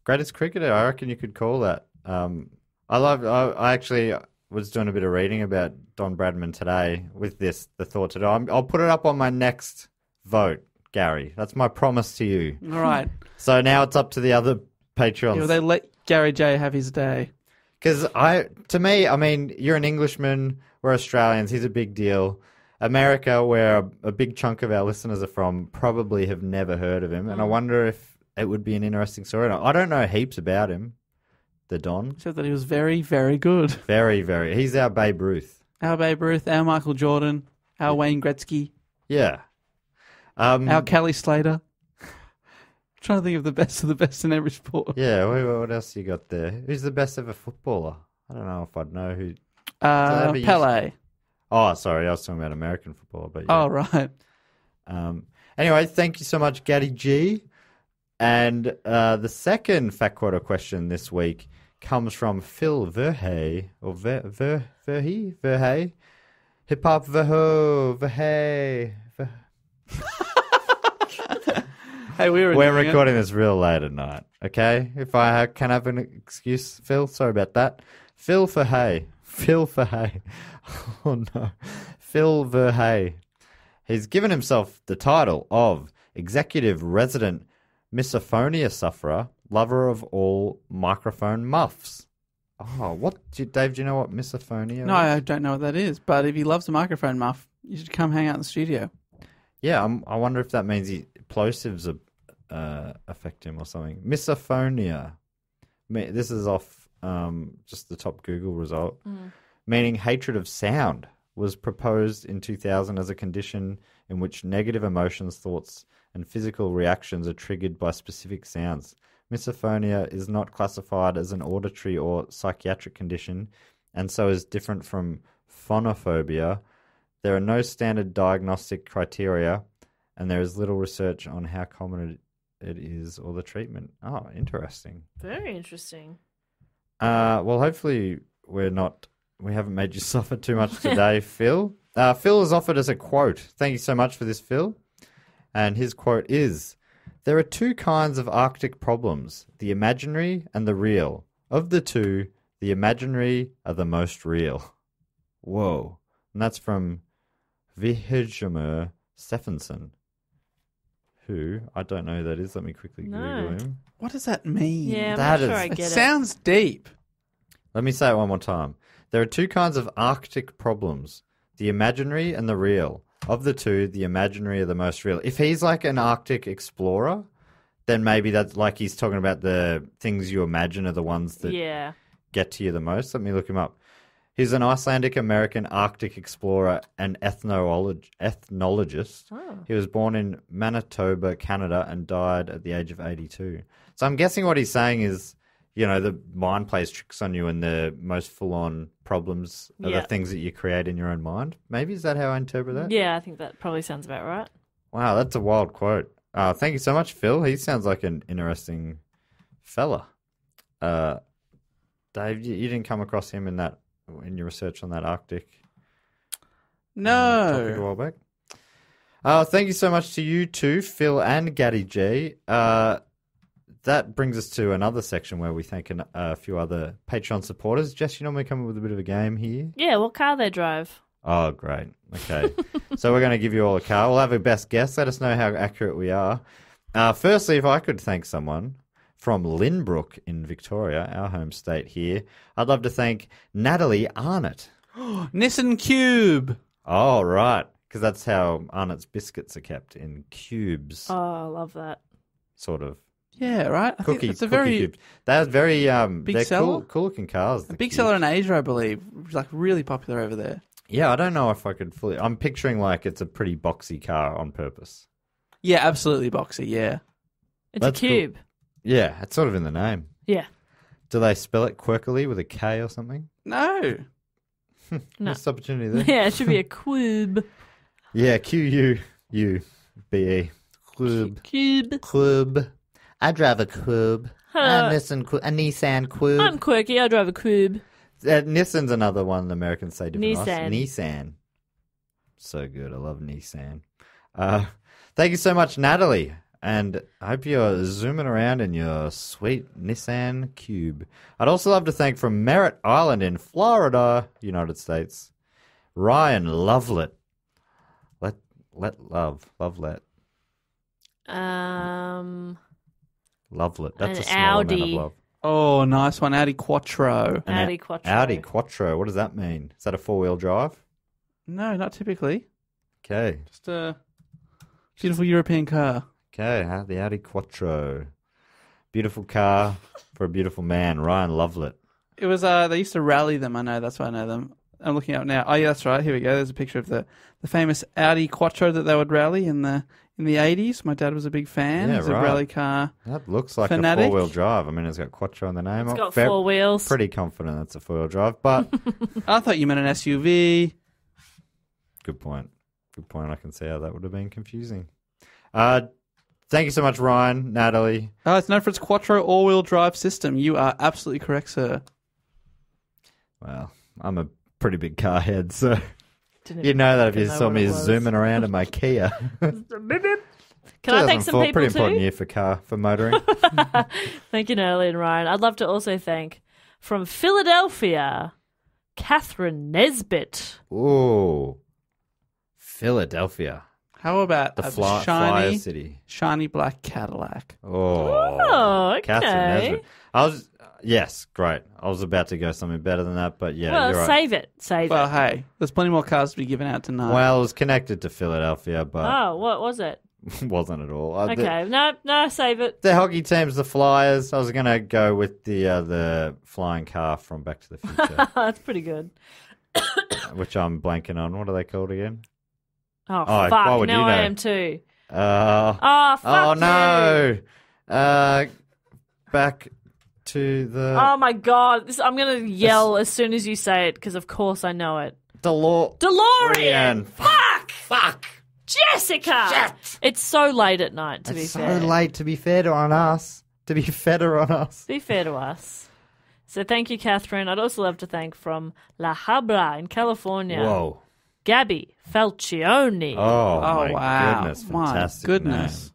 Greatest cricketer, I reckon you could call that. I actually was doing a bit of reading about Don Bradman today with the thought today. I'll put it up on my next vote, Gary. That's my promise to you. All right. So now it's up to the other Patreons. Yeah, they let Gary J have his day. Because to me, I mean, you're an Englishman, we're Australians, he's a big deal. America, where a big chunk of our listeners are from, probably have never heard of him. And I wonder if it would be an interesting story. I don't know heaps about him, the Don. Except that he was very, very good. Very, very. He's our Babe Ruth. Our Babe Ruth, our Michael Jordan, our Wayne Gretzky. Yeah. Our Kelly Slater. I'm trying to think of the best in every sport. Yeah, what else you got there? Who's the best ever footballer? I don't know if I'd know who. Pele. Oh, sorry, I was talking about American football. But yeah. Oh, right. Anyway, thank you so much, Gary G. And the second fact quote or question this week comes from Phil Verhey, or Verhey? Hip hop Verhey. Hey, we're recording this real late at night, okay? If I can have an excuse, Phil, sorry about that. Phil Verhey. Oh, no. Phil Verhey. He's given himself the title of Executive Resident Misophonia Sufferer, Lover of All Microphone Muffs. Oh, Dave, do you know what misophonia No, is? I don't know what that is, but if he loves a microphone muff, you should come hang out in the studio. Yeah, I wonder if that means plosives affect him or something. Misophonia. This is off just the top Google result. Meaning hatred of sound was proposed in 2000 as a condition in which negative emotions, thoughts, and physical reactions are triggered by specific sounds. Misophonia is not classified as an auditory or psychiatric condition, and so is different from phonophobia. There are no standard diagnostic criteria, and there is little research on how common it is or the treatment. Oh, interesting. Very interesting. Well, hopefully we haven't made you suffer too much today, Phil. Phil has offered us a quote. Thank you so much for this, Phil. And his quote is, "There are two kinds of Arctic problems, the imaginary and the real. Of the two, the imaginary are the most real." Whoa. And that's from Vihjamur Stephenson, who, I don't know who that is. Let me quickly Google him. What does that mean? Yeah, I'm That not sure is- I It get it. sounds deep. Let me say it one more time. There are two kinds of Arctic problems, the imaginary and the real. Of the two, the imaginary are the most real. If he's like an Arctic explorer, then maybe that's like he's talking about the things you imagine are the ones that Yeah. get to you the most. Let me look him up. He's an Icelandic-American Arctic explorer and ethnologist. Oh. He was born in Manitoba, Canada, and died at the age of 82. So I'm guessing what he's saying is, you know, the mind plays tricks on you and the most full-on problems are Yeah. the things that you create in your own mind. Maybe, is that how I interpret that? Yeah, I think that probably sounds about right. Wow, that's a wild quote. Thank you so much, Phil. He sounds like an interesting fella. Dave, you didn't come across him in your research on that Arctic topic a No. while back? Thank you so much to you two, Phil and Gaddy G. that brings us to another section where we thank a few other Patreon supporters. Jess, you normally come up with a bit of a game here. Yeah, what car they drive. Oh, great. Okay. So we're going to give you all a car. We'll have a best guess. Let us know how accurate we are. Firstly, if I could thank someone from Lynbrook in Victoria, our home state here, I'd love to thank Natalie Arnott. Nissan Cube. Oh, right. Because that's how Arnott's biscuits are kept, in cubes, Oh, I love that. sort of. Yeah, right. I think Cookie, it's a cookie very cubes. They're very they're seller? cool looking cars. a big seller in Asia, I believe. Like really popular over there. Yeah, I don't know if I could fully. I'm picturing like it's a pretty boxy car on purpose. Yeah, absolutely boxy. Yeah. It's That's a cube. Yeah, it's sort of in the name. Yeah. Do they spell it quirkily with a K or something? No. No. Missed opportunity there. Yeah, it should be a cube. Yeah, Q-U-U-B-E. Club. Cube. I drive a Cube. A Nissan Cube. I'm quirky. I drive a cube. Nissan's another one Americans say different. Nissan. Nissan. So good. I love Nissan. Thank you so much, Natalie. And I hope you're zooming around in your sweet Nissan Cube. I'd also love to thank from Merritt Island in Florida, United States, Ryan Lovelet. Lovelet. Lovelet. That's An a small amount of Audi. love. Oh, nice one. Audi Quattro. An Audi Quattro. Audi Quattro. What does that mean? Is that a four-wheel drive? No, not typically. Okay. Just a beautiful European car. Okay, the Audi Quattro. Beautiful car for a beautiful man, Ryan Lovelet. It was they used to rally them. I know, that's why I know them. I'm looking up now. Oh yeah, that's right. Here we go. There's a picture of the famous Audi Quattro that they would rally in the 80s. My dad was a big fan. Yeah, It's a right. rally car. That looks like Fanatic. a four-wheel drive. I mean, it's got Quattro in the name. It's I'm got four wheels. Pretty confident it's a four-wheel drive, but I thought you meant an SUV. good point. Good point. I can see how that would have been confusing. Thank you so much, Ryan, Natalie. Oh, it's known for its Quattro all-wheel drive system. You are absolutely correct, sir. Well, I'm a pretty big car head, so Didn't you know that if you know saw what me it was. zooming around in my Kia. Can I thank some 2004, people pretty too? important year for motoring. Thank you, Natalie and Ryan. I'd love to also thank from Philadelphia, Catherine Nesbitt. Ooh, Philadelphia, How about the a flyer shiny, city. shiny black Cadillac? Oh, okay. Catherine Nesbitt. Yes, great. I was about to go something better than that, but yeah, Well, you're right. save it. Save Well, it. hey, there's plenty more cars to be given out tonight. Well, it was connected to Philadelphia, but Oh, what was it? wasn't at all. Okay. No, save it. The hockey team's the Flyers. I was going to go with the flying car from Back to the Future, That's pretty good. which I'm blanking on. What are they called again? Oh, why fuck. would Now you I know? am too. Oh, Oh, fuck no. you. Back to the Oh, my God. I'm going to yell as soon as you say it because, of course, I know it. DeLorean. Fuck. Jessica. Shit. It's so late at night, to be It's so fair. late to be fair on us. To be fedder on us. Be fair to us. So thank you, Catherine. I'd also love to thank from La Habra in California, Whoa. Gabby Falcioni. Oh, Oh, my wow. goodness. My Fantastic goodness. name.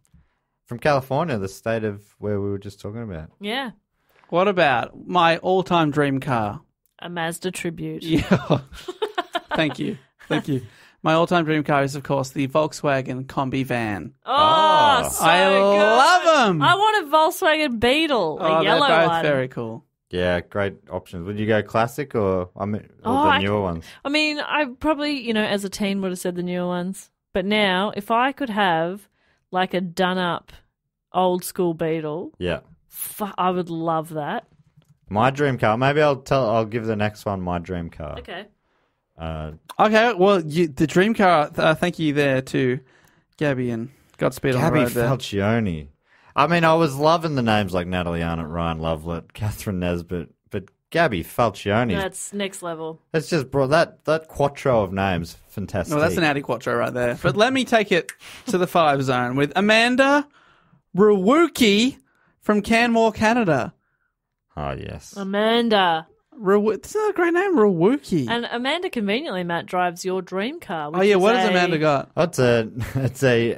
From California, the state of where we were just talking about. Yeah. What about my all-time dream car? A Mazda tribute. Yeah. Thank you. My all-time dream car is, of course, the Volkswagen Combi van. Oh, so I good. love them. I want a Volkswagen Beetle, a yellow they're both one. very cool. Yeah, great options. Would you go classic or Oh, the newer ones? I mean, I probably, as a teen would have said the newer ones. But now, if I could have like a done-up old school Beetle, Yeah. I would love that. My dream car. Maybe I'll give the next one my dream car. Okay. Okay, well, the dream car, thank you there to Gabby and Godspeed on the Gabby road there. Falcioni. I mean, I was loving the names like Natalie Arnott, Ryan Lovelet, Catherine Nesbitt, but Gabby Falcioni. That's next level. It's just brought that quattro of names. Fantastic. Well, that's an Audi Quattro right there. But let me take it to the 5 zone with Amanda Rawuki from Canmore, Canada. Oh, yes. Amanda. This is a great name, Rawuki. And Amanda, conveniently, Matt, drives your dream car. Oh, yeah, what has Amanda got? It's a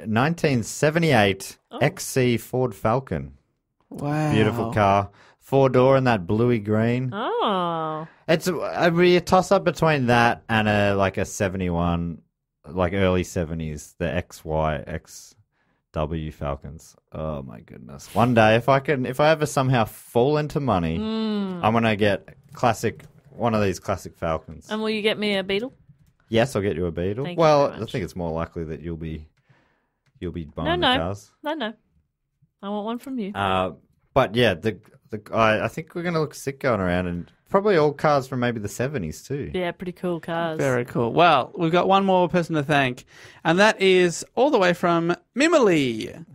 1978 XC Ford Falcon. Wow. Beautiful car. 4-door in that bluey green. Oh. It's a toss-up between that and a 71, like early 70s, the XW Falcons. Oh, my goodness. One day, if I ever somehow fall into money, I'm going to get one of these classic Falcons. And will you get me a Beetle? Yes, I'll get you a Beetle. Thank you Well, very much. I think it's more likely that you'll be buying the cars. No. I want one from you. But yeah, I think we're going to look sick going around, and probably all cars from maybe the 70s too. Yeah, pretty cool cars. Very cool. Well, we've got one more person to thank, and that is all the way from Mimily.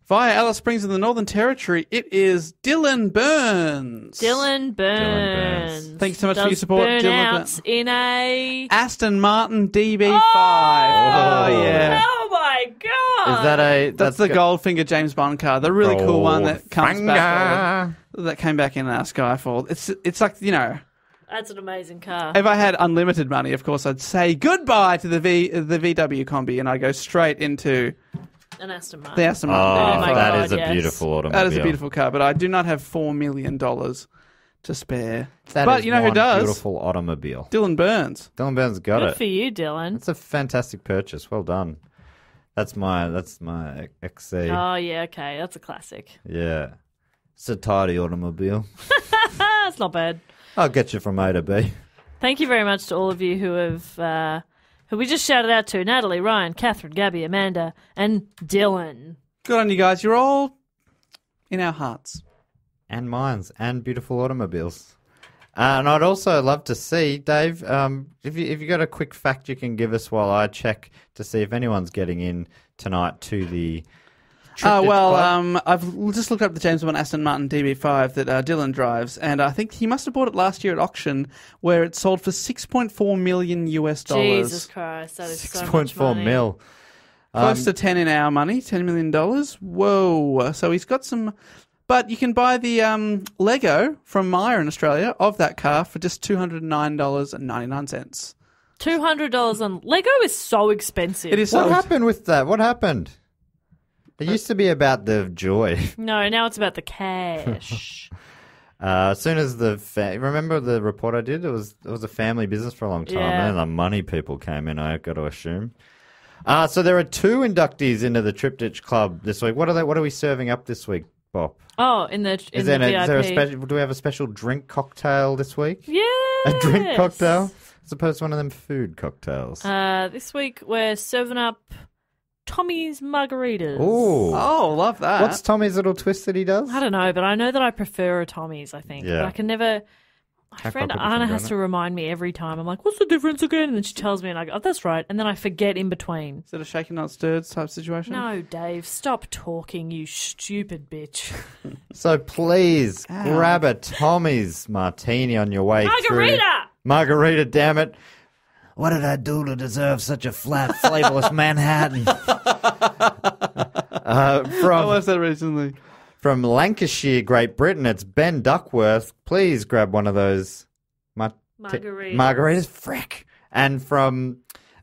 Via Alice Springs in the Northern Territory, it is Dylan Burns. Dylan Burns. Thanks so much for your support, Dylan Burnouts in a... Aston Martin DB5. Oh, yeah. Oh, my God. Is that That's the Goldfinger James Bond car, the really cool one that comes back. Goldfinger. That came back in Skyfall. It's like, That's an amazing car. if I had unlimited money, of course, I'd say goodbye to the VW Combi, and I'd go straight into An Aston Martin. the Aston Martin. Oh, my that God, is a yes. beautiful automobile. That is a beautiful car, but I do not have $4 million to spare. That But is you know who one does? Beautiful automobile. Dylan Burns. Dylan Burns got Good it. for you, Dylan. It's a fantastic purchase. Well done. That's my XC. Oh, yeah, okay. That's a classic. Yeah. It's a tidy automobile. That's not bad. I'll get you from A to B. Thank you very much to all of you who have... who we just shouted out to. Natalie, Ryan, Catherine, Gabby, Amanda, and Dylan. Good on you guys. You're all in our hearts. And mines. And beautiful automobiles. And I'd also love to see, Dave, if you got a quick fact you can give us while I check to see if anyone's getting in tonight to the... I've just looked up the James Bond Aston Martin DB5 that Dylan drives, and I think he must have bought it last year at auction, where it sold for $6.4 million US. Jesus Christ, that is so much 6.4 money. mil. Close to 10 in our money, $10 million. Whoa. So he's got some... But you can buy the Lego from Myer in Australia of that car for just $209.99. $200 on... Lego is so expensive. It is What so... happened with that? What happened? It used to be about the joy. No, now it's about the cash. As soon as remember the report I did? It was a family business for a long time, Yeah. and the money people came in, I've got to assume. So there are 2 inductees into the Triptych Club this week. What are we serving up this week, Bob? Oh, in the Is VIP. there a special? Do we have a special drink cocktail this week? Yes. A drink cocktail, as opposed to one of them food cocktails. This week we're serving up Tommy's margaritas. Ooh. Oh, love that. What's Tommy's little twist that he does? I don't know, but I know that I prefer a Tommy's, I think. Yeah. But I can never... My friend Anna has to remind me every time. I'm like, what's the difference again? And then she tells me, and I go, oh, that's right. And then I forget in between. Is it a shaken not stirred type situation? No, Dave, stop talking, you stupid bitch. So please grab a Tommy's martini on your way through. Margarita, damn it. What did I do to deserve such a flat, flavorless Manhattan? I watched that recently. From Lancashire, Great Britain, it's Ben Duckworth. Please grab one of those margaritas. Frick. And from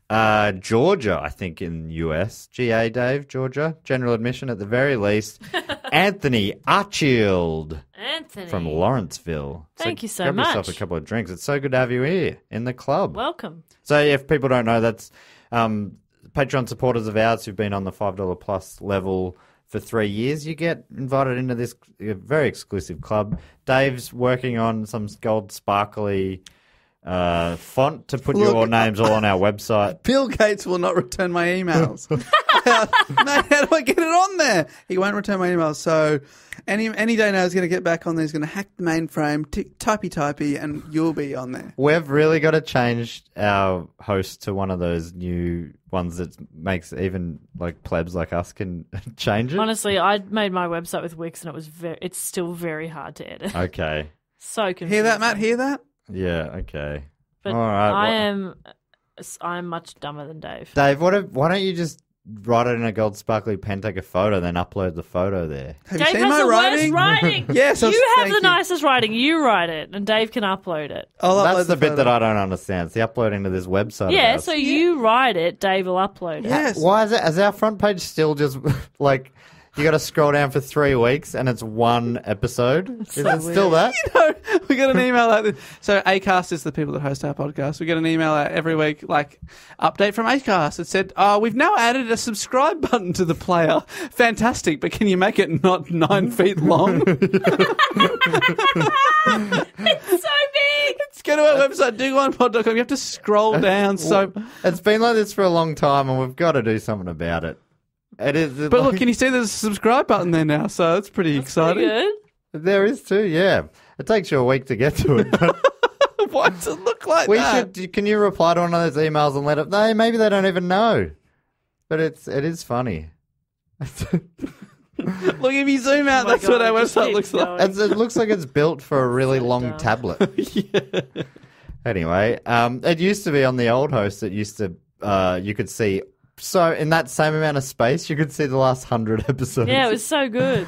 Georgia, I think in US, GA Dave, Georgia, general admission at the very least, Anthony Archild. Anthony. From Lawrenceville. Thank you so grab much. yourself a couple of drinks. It's so good to have you here in the club. Welcome. So if people don't know, that's Patreon supporters of ours who've been on the $5 plus level for 3 years. You get invited into this very exclusive club. Dave's working on some gold sparkly font to put your names all on our website. Bill Gates will not return my emails. How do I get it on there? He won't return my emails. So any day now he's going to get back on there. He's going to hack the mainframe, typey, and you'll be on there. We've really got to change our host to one of those new ones that makes even like plebs like us can change it. Honestly, I made my website with Wix and it's still very hard to edit. Okay. So confusing. Hear that, Matt? Hear that? Yeah, okay. But all right. I'm much dumber than Dave. Dave, why don't you just write it in a gold sparkly pen, take a photo, then upload the photo there? Have Dave you seen has my the writing? worst writing. Yes, you have thank the nicest writing. You write it, and Dave can upload it. I'll That's upload the bit photo. that I don't understand. It's the uploading to this website. Yeah, of ours. so you write it, Dave will upload it. Yes. Why is our front page still just like You got to scroll down for 3 weeks, and it's one episode. Is it still that? We get an email like this. So Acast is the people that host our podcast. We get an email out every week, like, update from Acast. It said, we've now added a subscribe button to the player. Fantastic, but can you make it not 9 feet long? It's so big. Let's go to our website, dogoonpod.com. You have to scroll down. So, It's been like this for a long time, and we've got to do something about it. It is. but look, can you see there's a subscribe button there now? So it's pretty exciting. Pretty good. There is too, yeah. It takes you a week to get to it. But Why does it look like that? Can you reply to one of those emails and let it? Maybe they don't even know. But it is funny. Look, if you zoom out, Oh my that's what God, our it just website keeps looks like. It looks like it's built for a really long dumb. tablet. Anyway, it used to be on the old host. It used to you could see. So in that same amount of space, you could see the last 100 episodes. Yeah, it was so good.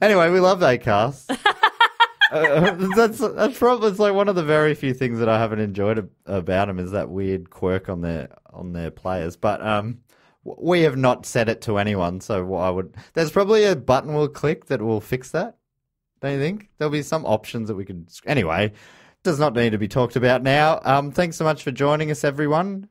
Anyway, we love Acast. That's probably it's like one of the very few things that I haven't enjoyed about them is that weird quirk on their players. But we have not said it to anyone, so there's probably a button we'll click that will fix that. Don't you think? There'll be some options that we could. Anyway, does not need to be talked about now. Thanks so much for joining us, everyone.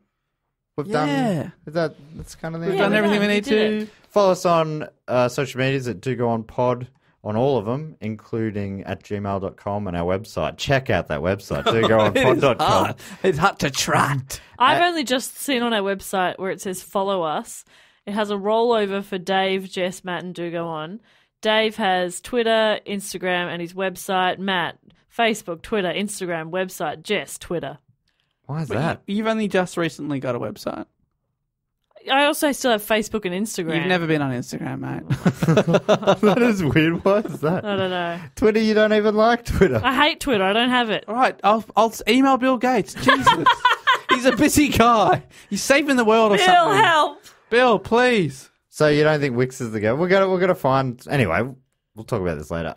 We've done. That's kind of the. We've done everything we need to. Follow us on social medias at Do Go On Pod on all of them, including at gmail.com and our website. Check out that website, dogoonpod.com. It's hard to track. I've only just seen on our website where it says follow us. It has a rollover for Dave, Jess, Matt, and Do Go On. Dave has Twitter, Instagram, and his website. Matt, Facebook, Twitter, Instagram, website. Jess, Twitter. Why is that? You've only just recently got a website. I also still have Facebook and Instagram. You've never been on Instagram, mate. That is weird. Why is that? I don't know. Twitter, you don't even like Twitter. I hate Twitter. I don't have it. All right, I'll email Bill Gates. Jesus. He's a busy guy. He's saving the world or Bill, something. help! Bill, please. So you don't think Wix is the go? We're gonna find anyway. We'll talk about this later.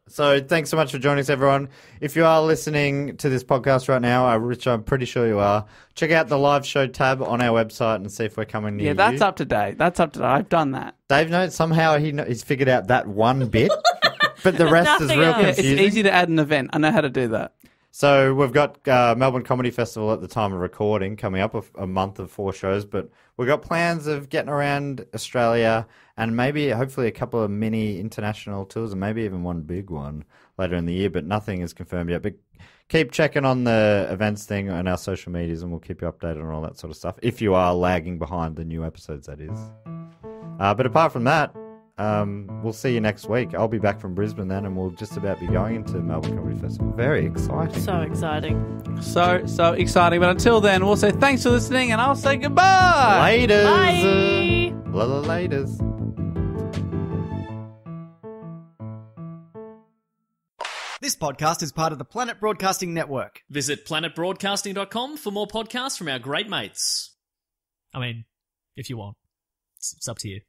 So thanks so much for joining us, everyone. If you are listening to this podcast right now, which I'm pretty sure you are, check out the live show tab on our website and see if we're coming near you. Yeah, that's up to date. I've done that. Dave knows somehow he's figured out that one bit, but the rest is Nothing real else. Yeah, it's confusing. easy to add an event. I know how to do that. So we've got Melbourne Comedy Festival at the time of recording coming up, a month of 4 shows, but we've got plans of getting around Australia and maybe hopefully a couple of mini international tours and maybe even one big one later in the year, but nothing is confirmed yet. But keep checking on the events thing on our social medias and we'll keep you updated on all that sort of stuff if you are lagging behind the new episodes, that is. But apart from that, we'll see you next week. I'll be back from Brisbane then and we'll just about be going into Melbourne Comedy Festival. Very exciting. So exciting. So exciting. But until then, we'll say thanks for listening and I'll say goodbye. Laters. Bye. Laters. This podcast is part of the Planet Broadcasting Network. Visit planetbroadcasting.com for more podcasts from our great mates. I mean, if you want. It's up to you.